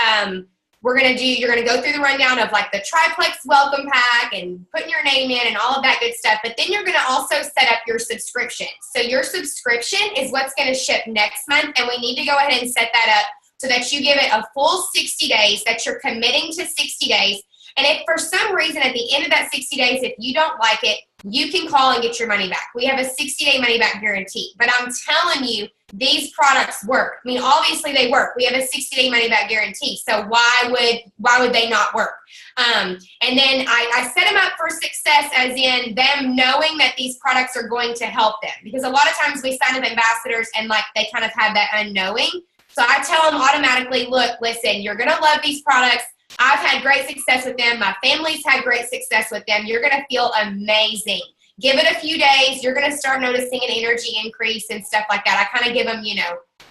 you're going to go through the rundown of like the triplex welcome pack and putting your name in and all of that good stuff. But then you're going to also set up your subscription. So your subscription is what's going to ship next month. And we need to go ahead and set that up so that you give it a full 60 days, that you're committing to 60 days. And if for some reason at the end of that 60 days, if you don't like it, you can call and get your money back. We have a 60-day money back guarantee. But I'm telling you, these products work. I mean, obviously they work. We have a 60-day money-back guarantee. So why would they not work? And then I set them up for success, as in them knowing that these products are going to help them. Because a lot of times we sign up ambassadors and like they kind of have that unknowing. So I tell them automatically, look, listen, you're going to love these products. I've had great success with them. My family's had great success with them. You're going to feel amazing. Give it a few days. You're going to start noticing an energy increase and stuff like that. I kind of give them,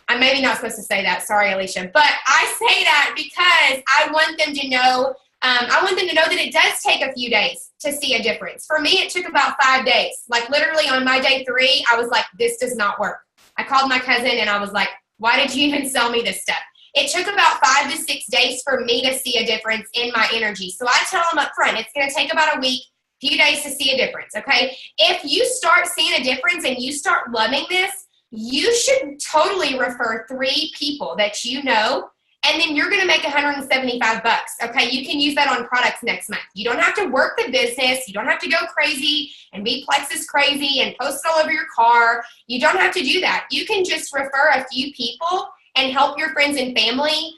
I'm maybe not supposed to say that. Sorry, Alicia. But I say that because I want them to know, that it does take a few days to see a difference. For me, it took about 5 days. Like literally on my day 3, I was like, this does not work. I called my cousin and I was like, why did you even sell me this stuff? It took about 5 to 6 days for me to see a difference in my energy. So I tell them up front, it's going to take about a week, few days to see a difference, okay? If you start seeing a difference and you start loving this, you should totally refer 3 people that you know, and then you're going to make $175, okay? You can use that on products next month. You don't have to work the business. You don't have to go crazy and be Plexus crazy and post it all over your car. You don't have to do that. You can just refer a few people and help your friends and family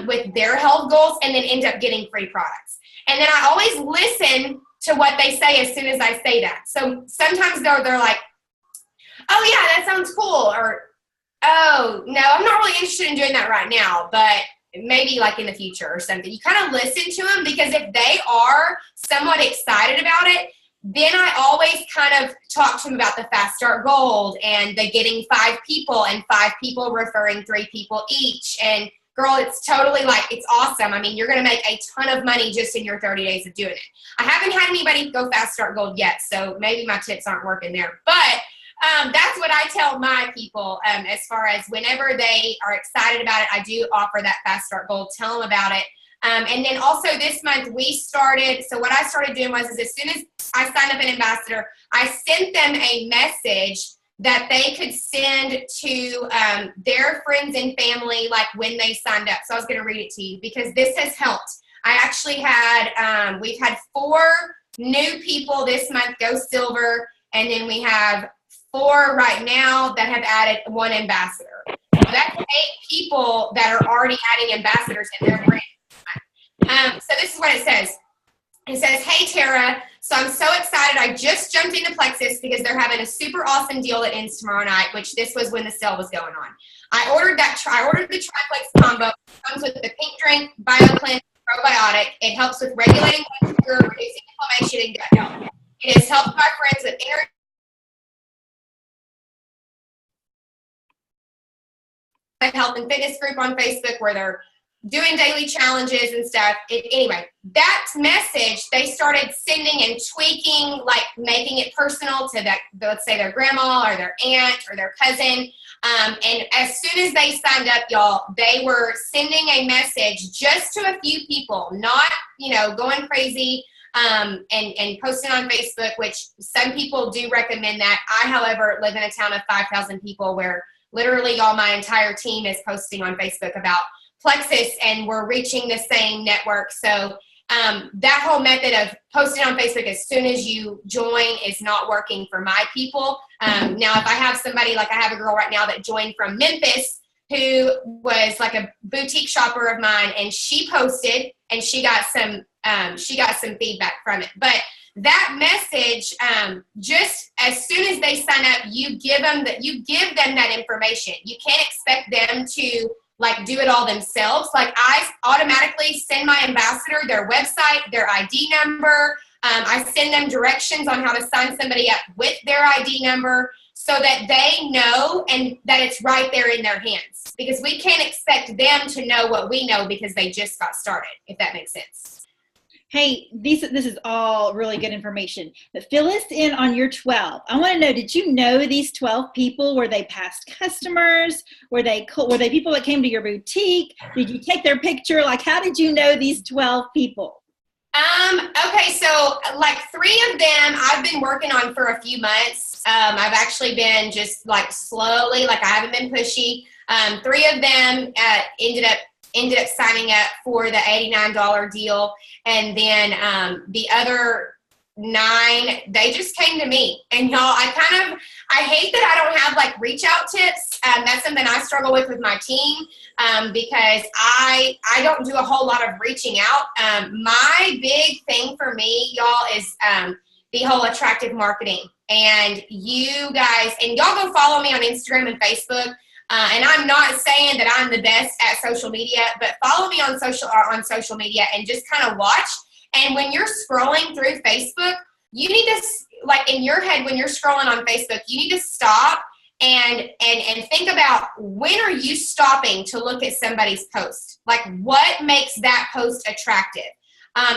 with their health goals, and then end up getting free products. And then I always listen to what they say as soon as I say that. So sometimes they're like, oh yeah, that sounds cool, or oh no, I'm not really interested in doing that right now, but maybe like in the future or something. You kind of listen to them, because if they are somewhat excited about it, then I always kind of talk to them about the Fast Start Gold and the getting 5 people and 5 people referring 3 people each. And girl, it's totally like, it's awesome. I mean, you're going to make a ton of money just in your 30 days of doing it. I haven't had anybody go Fast Start Gold yet, so maybe my tips aren't working there. But that's what I tell my people as far as whenever they are excited about it, I do offer that Fast Start Gold. Tell them about it. And then also this month we started, so what I started doing was as soon as I signed up an ambassador, I sent them a message that they could send to their friends and family, like when they signed up. So I was going to read it to you because this has helped. I actually had, we've had 4 new people this month go silver, and then we have 4 right now that have added 1 ambassador. So that's 8 people that are already adding ambassadors in their brand. So this is what it says. It says, hey, Tara, so I'm so excited. I just jumped into Plexus because they're having a super awesome deal that ends tomorrow night, which this was when the sale was going on. I ordered the triplex combo. It comes with the pink drink, BioCleanse, probiotic. It helps with regulating blood sugar, reducing inflammation, and gut health. It has helped my friends with energy. Health and fitness group on Facebook where they're doing daily challenges and stuff. Anyway, that message they started sending and tweaking, like making it personal to that, let's say their grandma or their aunt or their cousin. And as soon as they signed up, y'all, they were sending a message just to a few people, not, going crazy and posting on Facebook, which some people do recommend that. I, however, live in a town of 5,000 people where literally, y'all, my entire team is posting on Facebook about Plexus, and we're reaching the same network. So that whole method of posting on Facebook as soon as you join is not working for my people. Now, if I have somebody, like I have a girl right now that joined from Memphis who was like a boutique shopper of mine, and she posted and she got some feedback from it. But that message, just as soon as they sign up, you give them that information. You can't expect them to like do it all themselves. Like I automatically send my ambassador their website, their ID number. I send them directions on how to sign somebody up with their ID number so that they know and that it's right there in their hands. Because we can't expect them to know what we know because they just got started, if that makes sense. Hey, this is all really good information, but fill us in on your 12. I want to know, did you know these 12 people? Were they past customers? Were they people that came to your boutique? Did you take their picture? Like, how did you know these 12 people? Okay, so like 3 of them I've been working on for a few months. I've actually been just like slowly, like I haven't been pushy. 3 of them ended up signing up for the $89 deal. And then the other 9, they just came to me. And y'all, I hate that I don't have like reach out tips. That's something I struggle with my team because I don't do a whole lot of reaching out. My big thing for me, y'all, is the whole attractive marketing. And you guys, and y'all go follow me on Instagram and Facebook. And I'm not saying that I'm the best at social media, but follow me on social media and just kind of watch. And when you're scrolling through Facebook, you need to, like in your head, when you're scrolling on Facebook, you need to stop and think about, when are you stopping to look at somebody's post? Like, what makes that post attractive?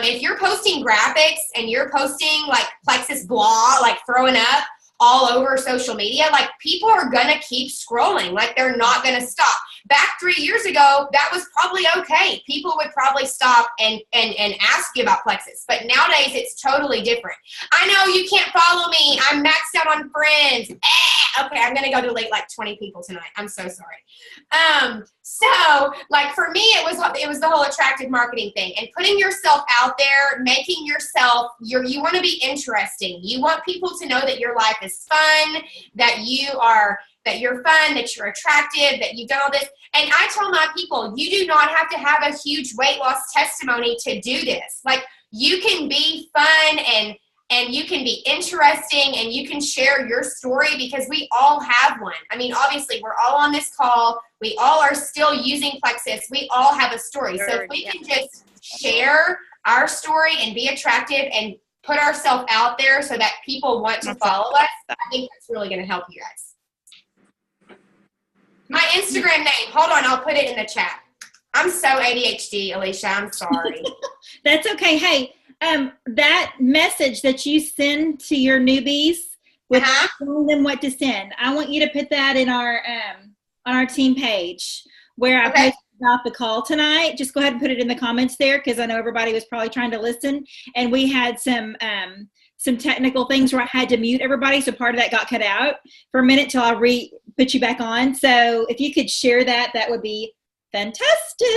If you're posting graphics and you're posting like Plexus blah, like throwing up all over social media, like people are gonna keep scrolling, like they're not gonna stop. Back 3 years ago, that was probably okay. People would probably stop and ask you about Plexus, but nowadays it's totally different. I know you can't follow me. I'm maxed out on friends. Okay, I'm gonna go delete like 20 people tonight. I'm so sorry. So like for me, it was the whole attractive marketing thing and putting yourself out there, making yourself, you want to be interesting. You want people to know that your life is fun, that you're fun, that you're attractive, that you've done all this. And I tell my people, you do not have to have a huge weight loss testimony to do this. Like, you can be fun and you can be interesting and you can share your story, because we all have one. I mean, obviously, we're all on this call. We all are still using Plexus. We all have a story. So if we can just share our story and be attractive and put ourselves out there so that people want to follow us, I think that's really going to help you guys. My Instagram name, hold on, I'll put it in the chat. I'm so ADHD, Alicia, I'm sorry. That's okay. Hey, that message that you send to your newbies with telling them what to send, I want you to put that in our on our team page where I posted about the call tonight. Just go ahead and put it in the comments there, because I know everybody was probably trying to listen, and we had some technical things where I had to mute everybody, so part of that got cut out for a minute till I put you back on. So if you could share that, that would be fantastic.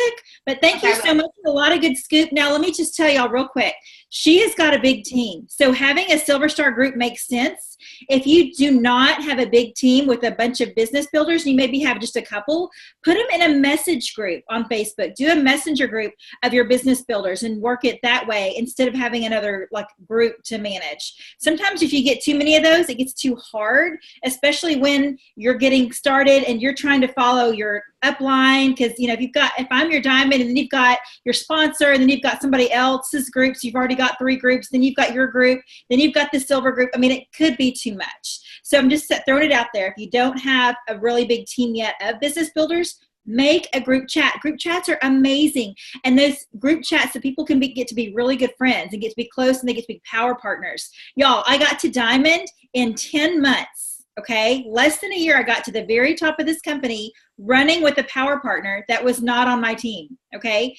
But thank you so much for a lot of good scoop. Now, let me just tell y'all real quick. She has got a big team. So having a Silver Star group makes sense. If you do not have a big team with a bunch of business builders, and you maybe have just a couple, put them in a message group on Facebook. Do a messenger group of your business builders and work it that way instead of having another like group to manage. Sometimes if you get too many of those, it gets too hard, especially when you're getting started and you're trying to follow your upline, because if I'm your diamond and then you've got your sponsor and then you've got somebody else's groups, you've already got 3 groups, then you've got your group, then you've got the silver group. I mean, it could be too much. So I'm just throwing it out there. If you don't have a really big team yet of business builders, make a group chat. Group chats are amazing. And those group chats that people can get to be really good friends and get to be close, and they get to be power partners. Y'all, I got to diamond in 10 months. Okay, less than a year, I got to the very top of this company running with a power partner that was not on my team. Okay,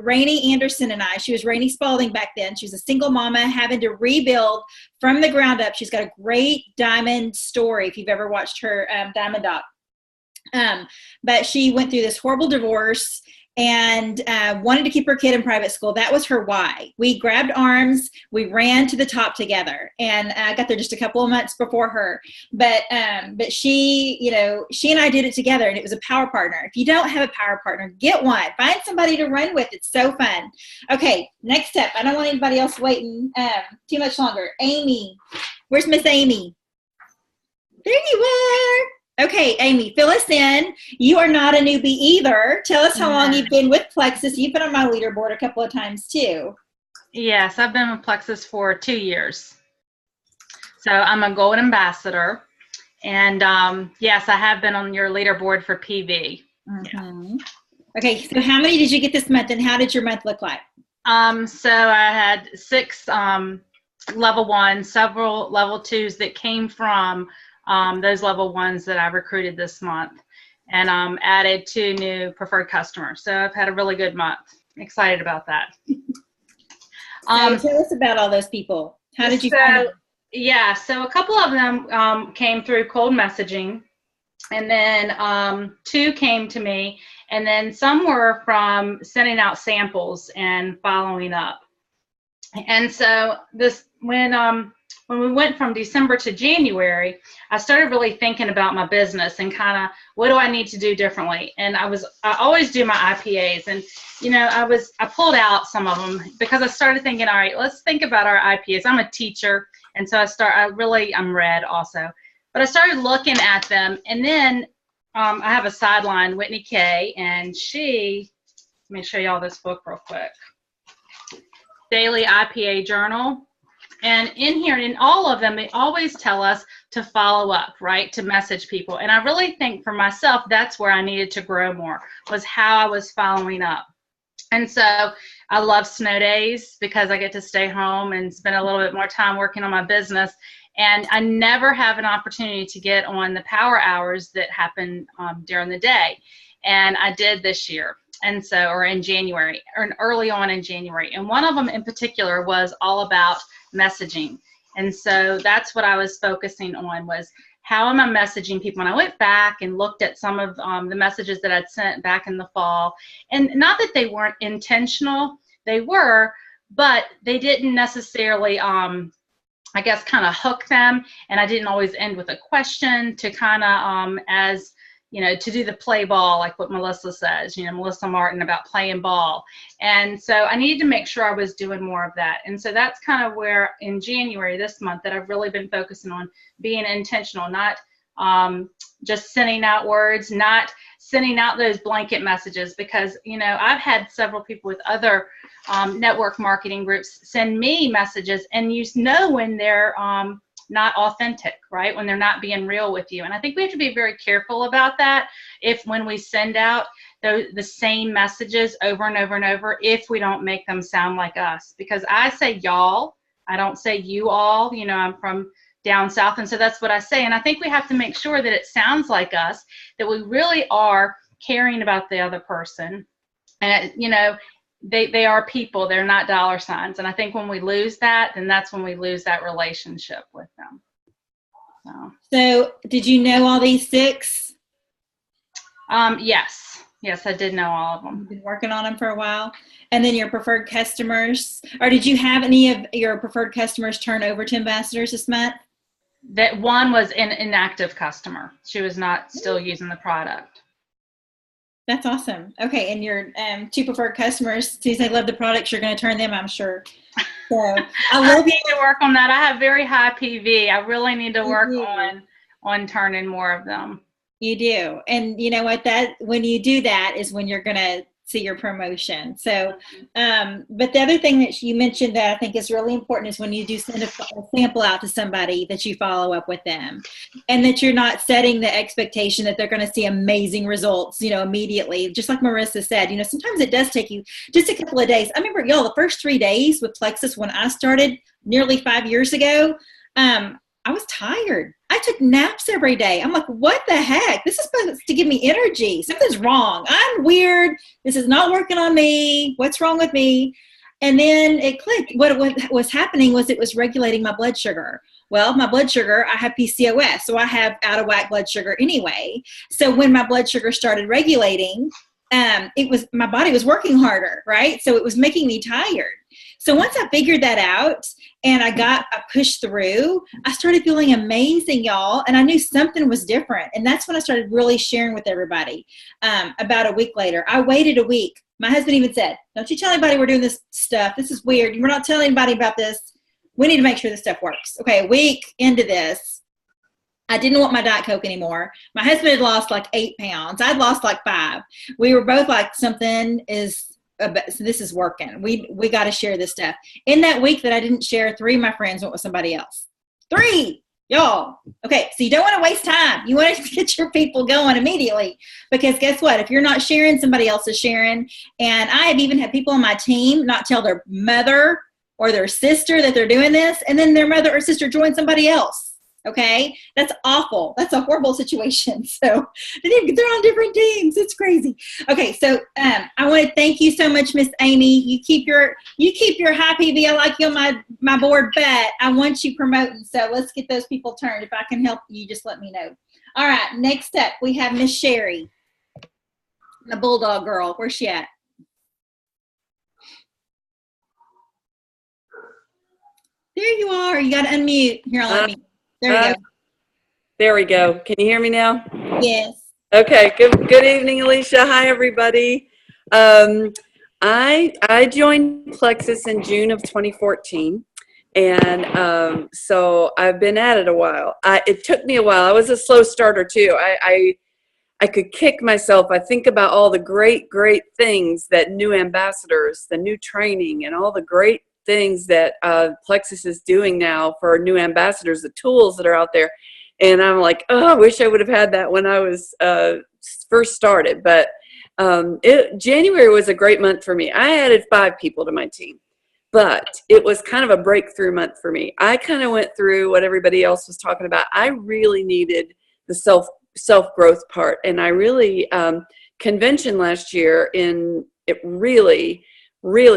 Rainey Anderson and she was Rainey Spalding back then. She was a single mama having to rebuild from the ground up. She's got a great diamond story if you've ever watched her Diamond Doc. But she went through this horrible divorce and wanted to keep her kid in private school. That was her why. We grabbed arms, we ran to the top together, and I got there just a couple of months before her. But she, she and I did it together, and it was a power partner. If you don't have a power partner, get one. Find somebody to run with. It's so fun. Okay, next step. I don't want anybody else waiting too much longer. Amy, where's Miss Amy? There you are. Okay, Amy, fill us in. You are not a newbie either. Tell us how long you've been with Plexus. You've been on my leaderboard a couple of times too. Yes, I've been with Plexus for 2 years. So I'm a gold ambassador. And yes, I have been on your leaderboard for PV. Mm-hmm. Yeah. Okay, so how many did you get this month, and how did your month look like? So I had 6 level 1s, several level 2s that came from those level 1s that I recruited this month, and added 2 new preferred customers. So I've had a really good month. Excited about that. So tell us about all those people. How did you find them? Yeah, so a couple of them came through cold messaging, and then 2 came to me, and then some were from sending out samples and following up. And so when we went from December to January, I started really thinking about my business and kind of what do I need to do differently. And I always do my IPAs, and I pulled out some of them because I started thinking, all right, let's think about our IPAs. I'm a teacher, and so I'm red also, but I started looking at them, and then I have a sideline, Whitney Kay, and let me show y'all this book real quick. Daily IPA Journal. And in here, in all of them, they always tell us to follow up, right? To message people. And I really think for myself, that's where I needed to grow more, was how I was following up. And so I love snow days because I get to stay home and spend a little bit more time working on my business. And I never have an opportunity to get on the power hours that happen during the day. And I did this year. And so, or in January, or early on in January. And one of them in particular was all about messaging. And so that's what I was focusing on, was how am I messaging people? And I went back and looked at some of the messages that I'd sent back in the fall. And not that they weren't intentional, they were, but they didn't necessarily, I guess, kind of hook them. And I didn't always end with a question to kind of, to do the play ball, like what Melissa says, Melissa Martin about playing ball. And so I needed to make sure I was doing more of that. And so that's kind of where in January this month that I've really been focusing on being intentional, not just sending out words, not sending out those blanket messages, because, I've had several people with other network marketing groups send me messages, and when they're not authentic, right? When they're not being real with you. And I think we have to be very careful about that when we send out the same messages over and over and over, if we don't make them sound like us. Because I say y'all, I don't say you all, I'm from down south, and so that's what I say. And I think we have to make sure that it sounds like us, that we really are caring about the other person. And, they are people, they're not dollar signs. And I think when we lose that, then that's when we lose that relationship with them. So did you know all these 6? Yes, I did know all of them. You've been working on them for a while. And then your preferred customers, or did you have any of your preferred customers turn over to ambassadors this month? That one was an inactive customer. She was not still using the product. That's awesome. Okay, and your 2 preferred customers, since they love the products, you're going to turn them, I'm sure. So I need to work on that. I have very high PV. I really need to work on turning more of them. You do. And you know what, when you do that is when you're going to see your promotion. So, but the other thing that you mentioned that I think is really important is when you do send a sample out to somebody, that you follow up with them, and that you're not setting the expectation that they're going to see amazing results, immediately. Just like Marissa said, sometimes it does take you just a couple of days. I remember, the first 3 days with Plexus when I started nearly 5 years ago, I was tired. I took naps every day. I'm like, what the heck? This is supposed to give me energy. Something's wrong. I'm weird. This is not working on me. What's wrong with me? And then it clicked. What was happening was it was regulating my blood sugar. Well, my blood sugar, I have PCOS, so I have out of whack blood sugar anyway. So when my blood sugar started regulating, my body was working harder, right? So it was making me tired. So once I figured that out and I pushed through, I started feeling amazing, y'all. And I knew something was different. And that's when I started really sharing with everybody. About a week later, I waited a week. My husband even said, don't you tell anybody we're doing this stuff. This is weird. We're not telling anybody about this. We need to make sure this stuff works. Okay, a week into this, I didn't want my Diet Coke anymore. My husband had lost like 8 pounds. I'd lost like 5. We were both like, so this is working. We got to share this stuff. In that week that I didn't share, 3 of my friends went with somebody else. 3, y'all. Okay, so you don't want to waste time. You want to get your people going immediately, because guess what? If you're not sharing, somebody else is sharing. And I have even had people on my team not tell their mother or their sister that they're doing this, and then their mother or sister join somebody else. Okay, that's awful. That's a horrible situation. So they're on different teams. It's crazy. Okay, so I want to thank you so much, Miss Amy. You keep your high PV. I like you on my board, but I want you promoting. So let's get those people turned. If I can help you, just let me know. All right, next up we have Miss Sherry, the Bulldog girl. Where's she at? There you are. You got to unmute. Here, I'll unmute. There you go. There we go. Can you hear me now? Yes. Okay. Good evening, Alicia. Hi, everybody. I joined Plexus in June of 2014, and so I've been at it a while. It took me a while. I was a slow starter too. I could kick myself. I think about all the great things that new ambassadors, the new training, and all the great things that Plexus is doing now for new ambassadors, the tools that are out there. And I'm like, oh, I wish I would have had that when I was first started. But January was a great month for me. I added 5 people to my team, but it was kind of a breakthrough month for me. I kind of went through what everybody else was talking about. I really needed the self-growth part. And I really, convention last year, it really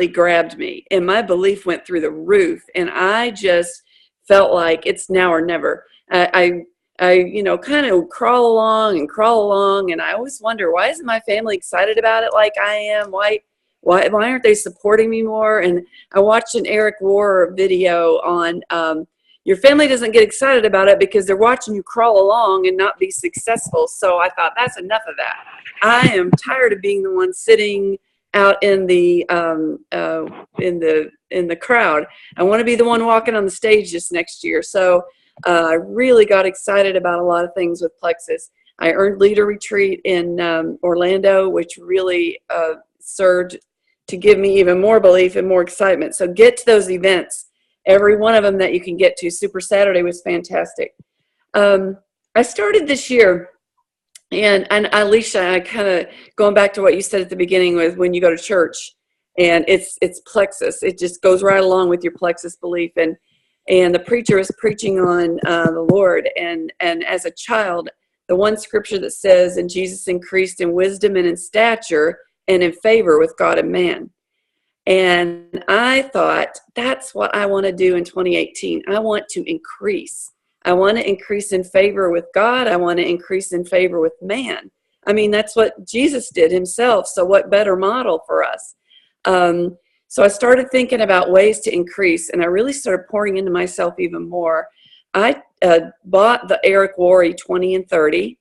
grabbed me. And my belief went through the roof. And I just felt like it's now or never. I kind of crawl along, and I always wonder, why isn't my family excited about it like I am? Why aren't they supporting me more? And I watched an Eric Rohrer video on your family doesn't get excited about it because they're watching you crawl along and not be successful. So I thought, that's enough of that. I am tired of being the one sitting out in the crowd. I want to be the one walking on the stage this next year. So I really got excited about a lot of things with Plexus. I earned Leader Retreat in Orlando, which really served to give me even more belief and more excitement. So get to those events, every one of them that you can get to. Super Saturday was fantastic. I started this year, and Alicia, I kind of going back to what you said at the beginning with when you go to church, and it's Plexus. It just goes right along with your Plexus belief. And the preacher is preaching on the Lord. And as a child, the one scripture that says, and Jesus increased in wisdom and in stature and in favor with God and man. And I thought, that's what I want to do in 2018. I want to increase. I want to increase in favor with God. I want to increase in favor with man. I mean, that's what Jesus did himself. So what better model for us? So I started thinking about ways to increase, and I really started pouring into myself even more. I bought the Eric Worre 20 and 30,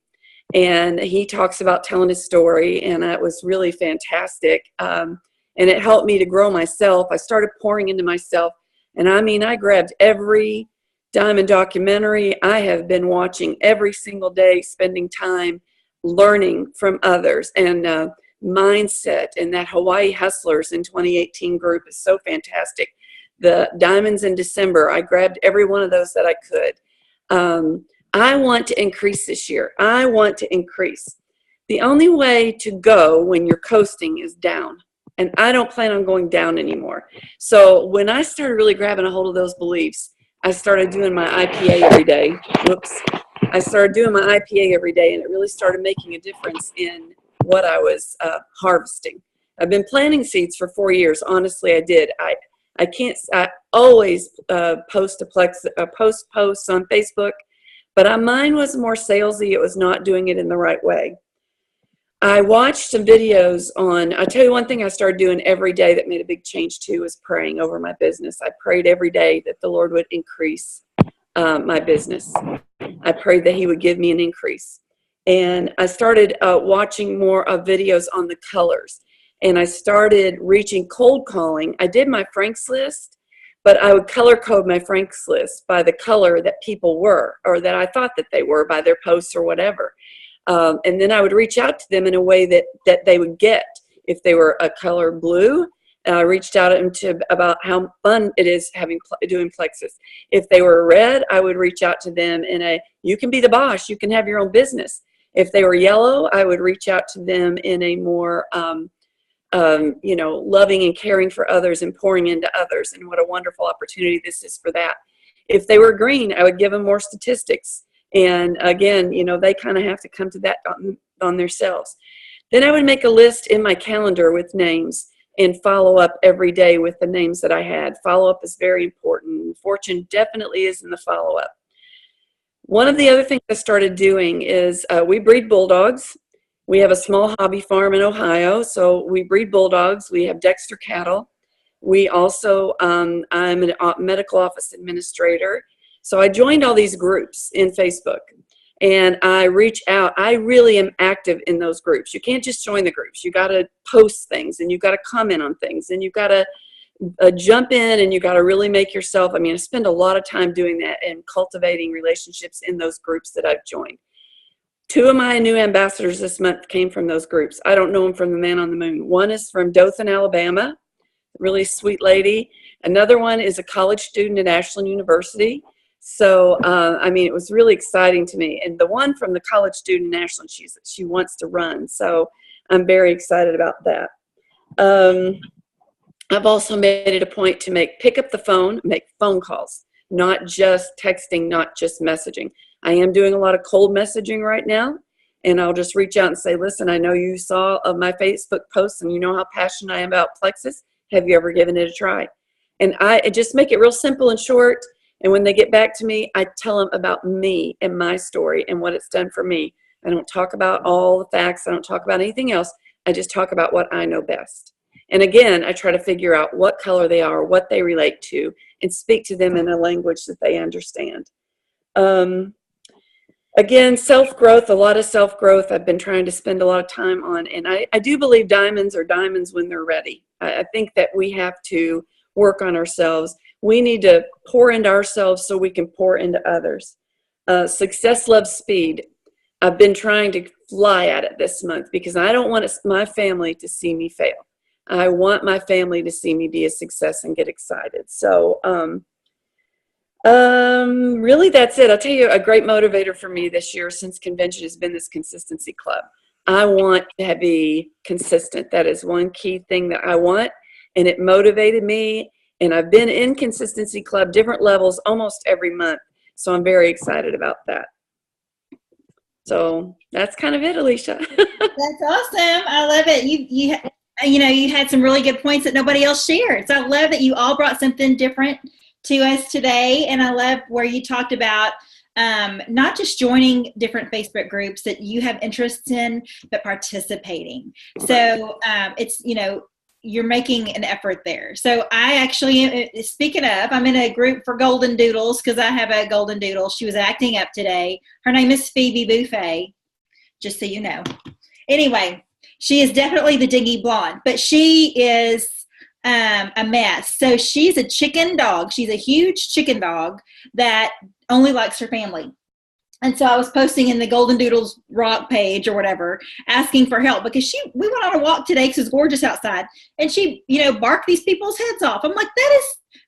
and he talks about telling his story, and it was really fantastic. And it helped me to grow myself. I started pouring into myself, and I mean, I grabbed every Diamond documentary. I have been watching every single day, spending time learning from others, and mindset, and that Hawaii Hustlers in 2018 group is so fantastic. The Diamonds in December, I grabbed every one of those that I could. I want to increase this year. I want to increase. The only way to go when you're coasting is down, and I don't plan on going down anymore. So when I started really grabbing a hold of those beliefs, I started doing my IPA every day. I started doing my IPA every day, and it really started making a difference in what I was harvesting. I've been planting seeds for 4 years. Honestly, I did. I always post posts on Facebook, but mine was more salesy. It was not doing it in the right way. I watched some videos I tell you one thing I started doing every day that made a big change too was praying over my business. I prayed every day that the Lord would increase my business. I prayed that he would give me an increase. And I started watching more of videos on the colors. And I started reaching cold calling. I did my Franks list, but I would color code my Franks list by the color that people were, or that I thought that they were by their posts or whatever. And then I would reach out to them in a way that they would get. If they were a color blue, I reached out to them about how fun it is doing Plexus. If they were red, I would reach out to them in you can be the boss, you can have your own business. If they were yellow, I would reach out to them in a more, loving and caring for others and pouring into others. And what a wonderful opportunity this is for that. If they were green, I would give them more statistics. And again, they kind of have to come to that on themselves. Then I would make a list in my calendar with names and follow up every day with the names that I had. Follow up is very important. Fortune definitely is in the follow up. One of the other things I started doing is we breed bulldogs. We have a small hobby farm in Ohio, so we breed bulldogs. We have Dexter cattle. We also, I'm a medical office administrator. So I joined all these groups in Facebook and I reach out. I really am active in those groups. You can't just join the groups. You got to post things and you got to comment on things and you got to jump in and you got to really make yourself. I mean, I spend a lot of time doing that and cultivating relationships in those groups that I've joined. 2 of my new ambassadors this month came from those groups. I don't know them from the man on the moon. One is from Dothan, Alabama, really sweet lady. Another one is a college student at Ashland University. So, I mean, it was really exciting to me. And the one from the college student in Ashland, she wants to run. So I'm very excited about that. I've also made it a point to pick up the phone, make phone calls, not just texting, not just messaging. I am doing a lot of cold messaging right now, and I'll just reach out and say, listen, I know you saw of my Facebook posts and you know how passionate I am about Plexus. Have you ever given it a try? And I just make it real simple and short. And when they get back to me, I tell them about me and my story and what it's done for me. I don't talk about all the facts. I don't talk about anything else. I just talk about what I know best. And again, I try to figure out what color they are, what they relate to, and speak to them in a language that they understand. Again, self-growth, a lot of self-growth I've been trying to spend a lot of time on. And I do believe diamonds are diamonds when they're ready. I think that we have to work on ourselves. We need to pour into ourselves so we can pour into others. Success loves speed. I've been trying to fly at it this month because I don't want my family to see me fail. I want my family to see me be a success and get excited. So, really, that's it. I'll tell you, a great motivator for me this year since convention has been this consistency club. I want to be consistent. That is one key thing that I want, and it motivated me. And I've been in consistency club, different levels, almost every month. So I'm very excited about that. So that's kind of it, Alicia. That's awesome. I love it. You had some really good points that nobody else shared. So I love that you all brought something different to us today. And I love where you talked about not just joining different Facebook groups that you have interests in, but participating. So it's, you're making an effort there. So I actually, speaking of, I'm in a group for golden doodles because I have a golden doodle. She was acting up today. Her name is Phoebe Buffet, just so you know. Anyway, she is definitely the dingy blonde, but she is a mess. So she's a chicken dog. She's a huge chicken dog that only likes her family. And so I was posting in the Golden Doodles Rock page or whatever, asking for help because we went on a walk today because it's gorgeous outside. And she, barked these people's heads off. I'm like,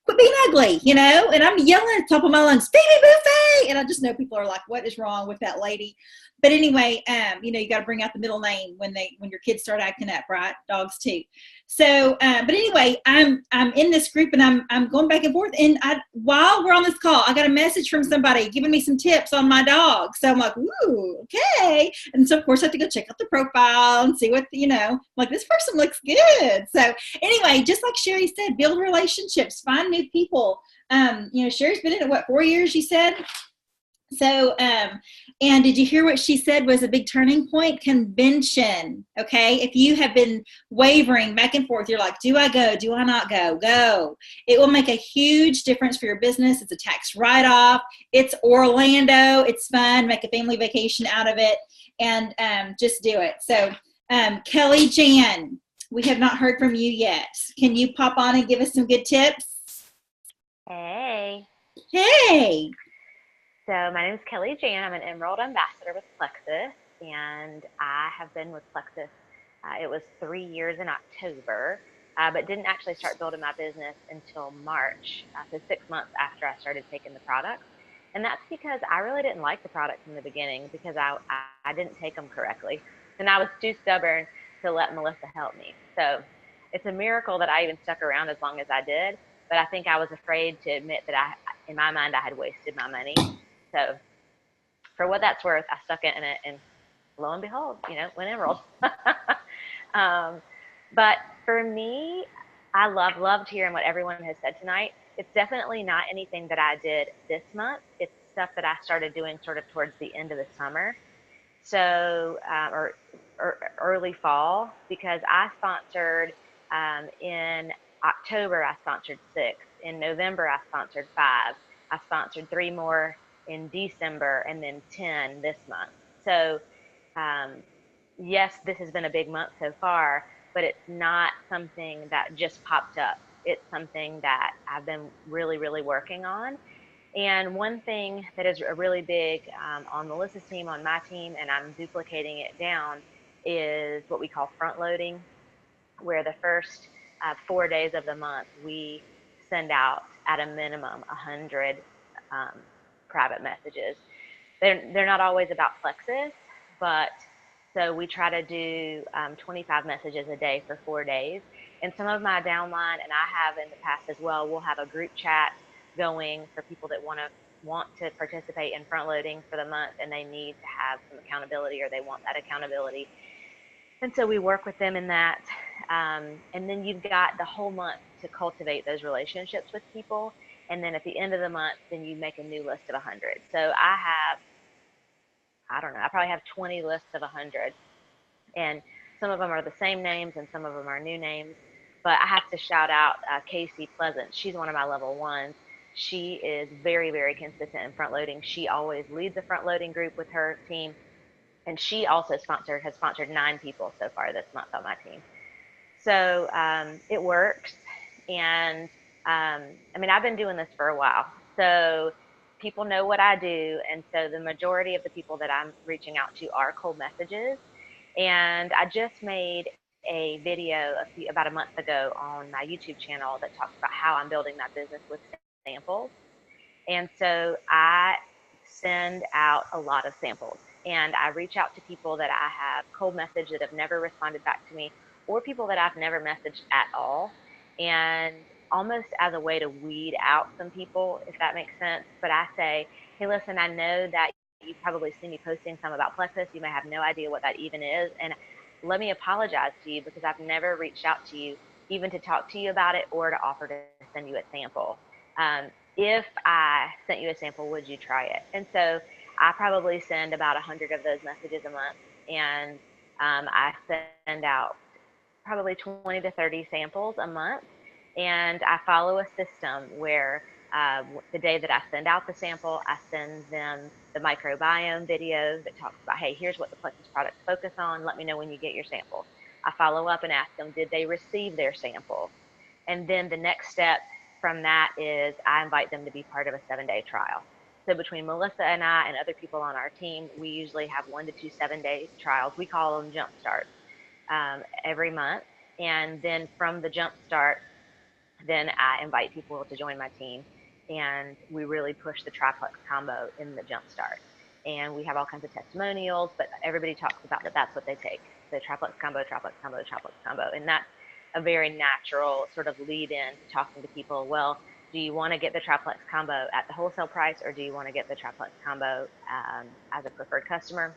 quit being ugly, and I'm yelling at the top of my lungs, Phoebe Buffet. And I just know people are like, what is wrong with that lady? But anyway, you got to bring out the middle name when your kids start acting up, right? Dogs too. So, but anyway, I'm in this group and I'm going back and forth. And while we're on this call, I got a message from somebody giving me some tips on my dog. So I'm like, ooh, okay. And so of course I have to go check out the profile and see what, like this person looks good. So anyway, just like Sherry said, build relationships, find new people. Sherry's been in it, 4 years, you said? So, and did you hear what she said was a big turning point? Convention. Okay. If you have been wavering back and forth, you're like, do I go? Do I not go? Go. It will make a huge difference for your business. It's a tax write-off. It's Orlando. It's fun. Make a family vacation out of it and just do it. So, Kelly Jan, we have not heard from you yet. Can you pop on and give us some good tips? Hey. Hey. So my name is Kelly Jan. I'm an Emerald Ambassador with Plexus, and I have been with Plexus. It was 3 years in October, but didn't actually start building my business until March, so 6 months after I started taking the products. And that's because I really didn't like the products in the beginning because I didn't take them correctly, and I was too stubborn to let Melissa help me. So it's a miracle that I even stuck around as long as I did, but I think I was afraid to admit that in my mind, I had wasted my money. So for what that's worth, I stuck it in it, and lo and behold, went Emerald. But for me, I loved hearing what everyone has said tonight. It's definitely not anything that I did this month. It's stuff that I started doing sort of towards the end of the summer. So, or early fall, because I sponsored in October, I sponsored 6. In November, I sponsored 5. I sponsored 3 more in December, and then 10 this month. So, um, yes, this has been a big month so far, but it's not something that just popped up. It's something that I've been really, really working on. And one thing that is a really big on Melissa's team, on my team, and I'm duplicating it down, is what we call front loading, where the first 4 days of the month we send out at a minimum 100 um, private messages. They're not always about Plexus, but so we try to do 25 messages a day for 4 days. And some of my downline, and I have in the past as well, we'll have a group chat going for people that want to participate in front loading for the month, and they need to have some accountability, or they want that accountability. And so we work with them in that. And then you've got the whole month to cultivate those relationships with people. And then at the end of the month, then you make a new list of 100. So I don't know, I probably have 20 lists of 100. And some of them are the same names and some of them are new names. But I have to shout out Casey Pleasant. She's one of my level ones. She is very, very consistent in front loading. She always leads the front loading group with her team. And she also has sponsored 9 people so far this month on my team. So it works. And I mean, I've been doing this for a while. So people know what I do. And so the majority of the people that I'm reaching out to are cold messages. And I just made a video about a month ago on my YouTube channel that talks about how I'm building my business with samples. And so I send out a lot of samples, and I reach out to people that I have cold messaged that have never responded back to me, or people that I've never messaged at all. And almost as a way to weed out some people, if that makes sense. But I say, hey, listen, I know that you've probably seen me posting some about Plexus. You may have no idea what that even is. And let me apologize to you because I've never reached out to you even to talk to you about it or to offer to send you a sample. If I sent you a sample, would you try it? And so I probably send about 100 of those messages a month. And I send out probably 20 to 30 samples a month. And I follow a system where the day that I send out the sample, I send them the microbiome video that talks about, hey, here's what the Plexus products focus on. Let me know when you get your sample. I follow up and ask them, did they receive their sample? And then the next step from that is I invite them to be part of a 7-day trial. So between Melissa and I and other people on our team, we usually have 1 to 2 7-day trials. We call them jump starts every month. And then from the jump start, then I invite people to join my team, and we really push the triplex combo in the jump start. And we have all kinds of testimonials, but everybody talks about that that's what they take, the triplex combo, triplex combo, triplex combo. And that's a very natural sort of lead in to talking to people. Well, do you want to get the triplex combo at the wholesale price, or do you want to get the triplex combo as a preferred customer?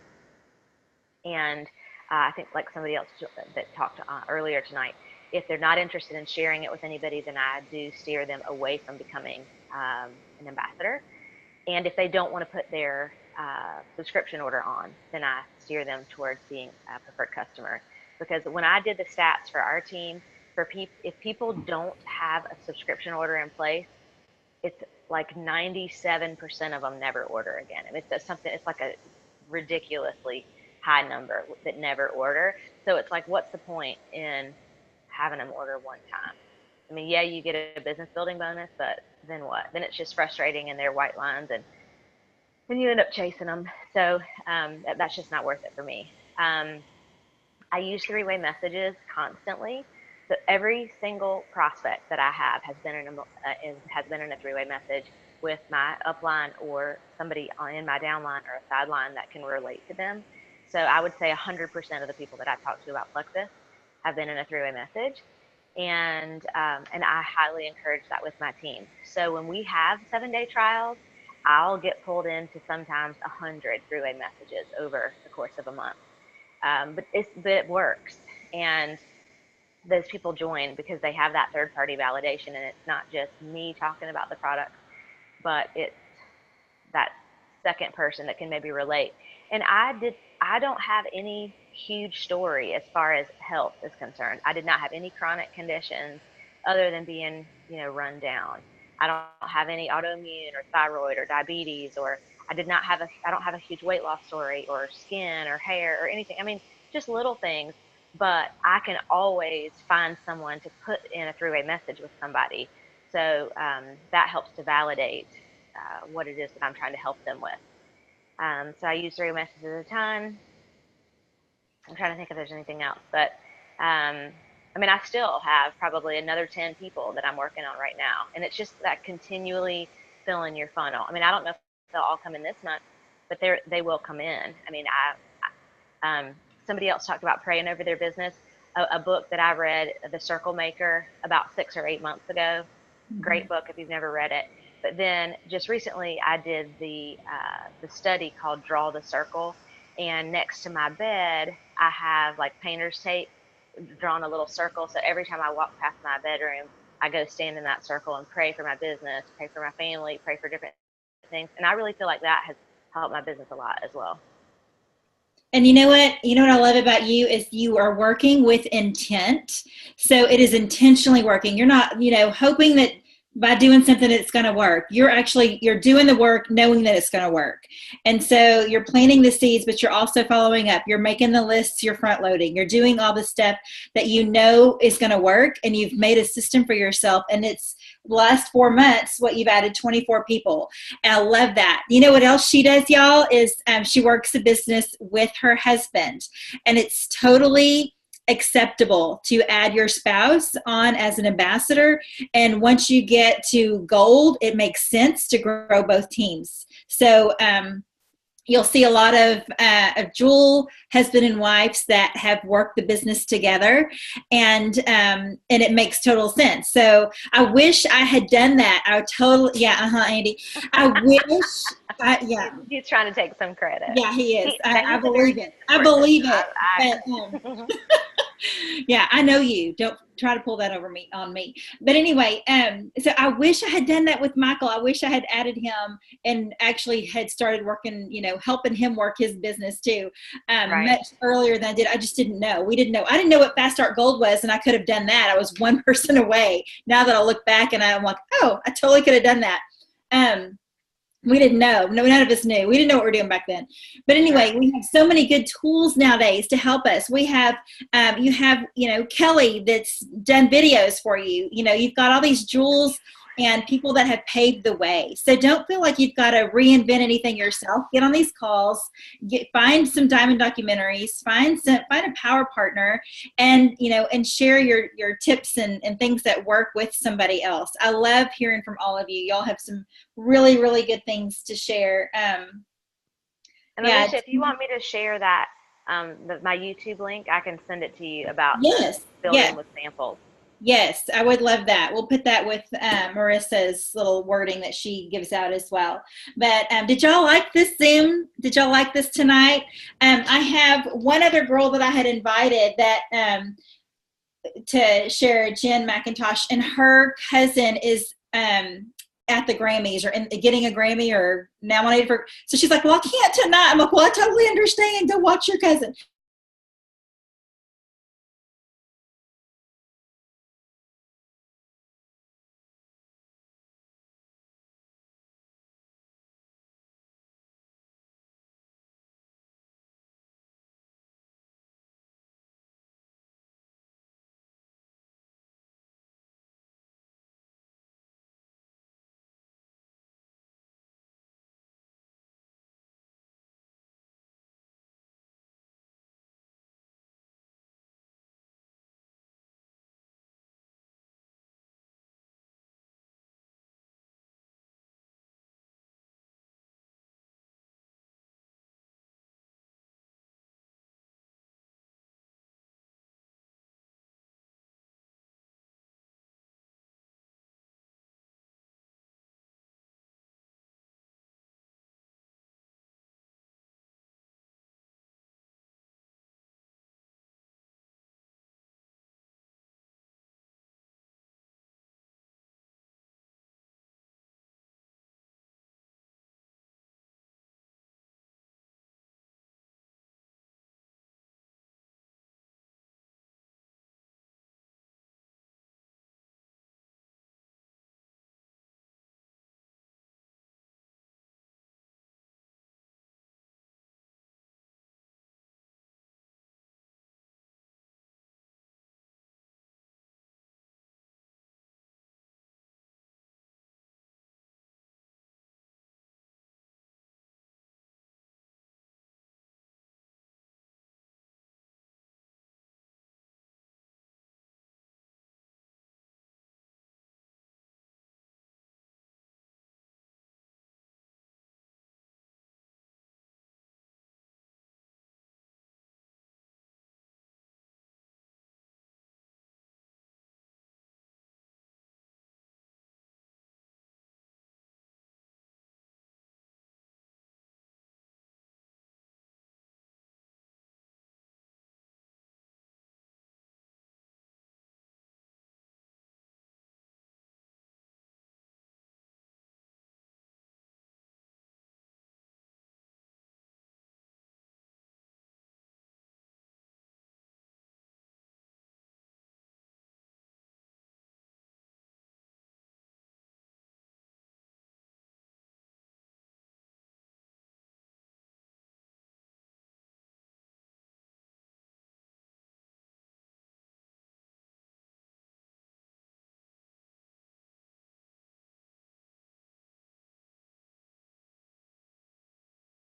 And I think like somebody else that talked earlier tonight, if they're not interested in sharing it with anybody, then I do steer them away from becoming an ambassador. And if they don't want to put their subscription order on, then I steer them towards being a preferred customer. Because when I did the stats for our team, if people don't have a subscription order in place, it's like 97% of them never order again. And it's like a ridiculously high number that never order. So it's like, what's the point in having them order one time? I mean, yeah, you get a business building bonus, but then what? Then it's just frustrating and they're white lines, and then you end up chasing them. So that's just not worth it for me. I use 3-way messages constantly. So every single prospect that I have has been in a 3-way message with my upline or somebody in my downline or a sideline that can relate to them. So I would say 100% of the people that I talk to about Plexus have been in a 3-way message. And I highly encourage that with my team. So when we have 7-day trials, I'll get pulled into sometimes 100 3-way messages over the course of a month. But it works. And those people join because they have that third-party validation, and it's not just me talking about the product, but it's that second person that can maybe relate. And I don't have any huge story as far as health is concerned. I did not have any chronic conditions other than being, run down. I don't have any autoimmune or thyroid or diabetes, or I don't have a huge weight loss story or skin or hair or anything. I mean, just little things, but I can always find someone to put in a three-way message with somebody. So that helps to validate what it is that I'm trying to help them with. So I use three-way messages at a time. I'm trying to think if there's anything else, but I still have probably another 10 people that I'm working on right now. And it's just that continually filling your funnel. I don't know if they'll all come in this month, but they will come in. Somebody else talked about praying over their business. A book that I read, The Circle Maker, about 6 or 8 months ago. Great book if you've never read it. But then just recently I did the study called Draw the Circle. And next to my bed, I have like painter's tape drawn a little circle. So every time I walk past my bedroom, I go stand in that circle and pray for my business, pray for my family, pray for different things. And I really feel like that has helped my business a lot as well. And you know what? You know what I love about you is you are working with intent. So it is intentionally working. You're not, hoping that by doing something it's going to work. You're doing the work knowing that it's going to work. And so you're planting the seeds, but you're also following up. You're making the lists, you're front loading. You're doing all the stuff that you know is going to work, and you've made a system for yourself. And it's last 4 months, what you've added 24 people. And I love that. You know what else she does, y'all, is she works a business with her husband. And it's totally acceptable to add your spouse on as an ambassador. And once you get to gold, it makes sense to grow both teams. So you'll see a lot of Jewel husband and wives that have worked the business together, and it makes total sense. So I wish I had done that. Andy. I wish. He's trying to take some credit. Yeah, he is. I believe it. I believe it. Yeah, I know you. Don't try to pull that on me. But anyway, so I wish I had done that with Michael. I wish I had added him and actually had started working, helping him work his business too, much earlier than I did. I just didn't know. We didn't know. I didn't know what Fast Start Gold was, and I could have done that. I was one person away. Now that I look back and I'm like, oh, I totally could have done that. We didn't know. No, none of us knew. We didn't know what we were doing back then. But anyway, we have so many good tools nowadays to help us. We have, you have, Kelly that's done videos for you. You've got all these jewels and people that have paved the way. So don't feel like you've got to reinvent anything yourself. Get on these calls, find some diamond documentaries, find a power partner, and share your tips and things that work with somebody else. I love hearing from all of you. Y'all have some really, really good things to share. And Alicia, if you want me to share that, my YouTube link, I can send it to you about building with samples. Yes, I would love that. We'll put that with Marissa's little wording that she gives out as well. But did y'all like this Zoom? Did y'all like this tonight? I have one other girl that I had invited that to share, Jen McIntosh, and her cousin is at the Grammys or getting a Grammy or nominated for. So she's like, well, I can't tonight. I'm like, well, I totally understand. Go watch your cousin.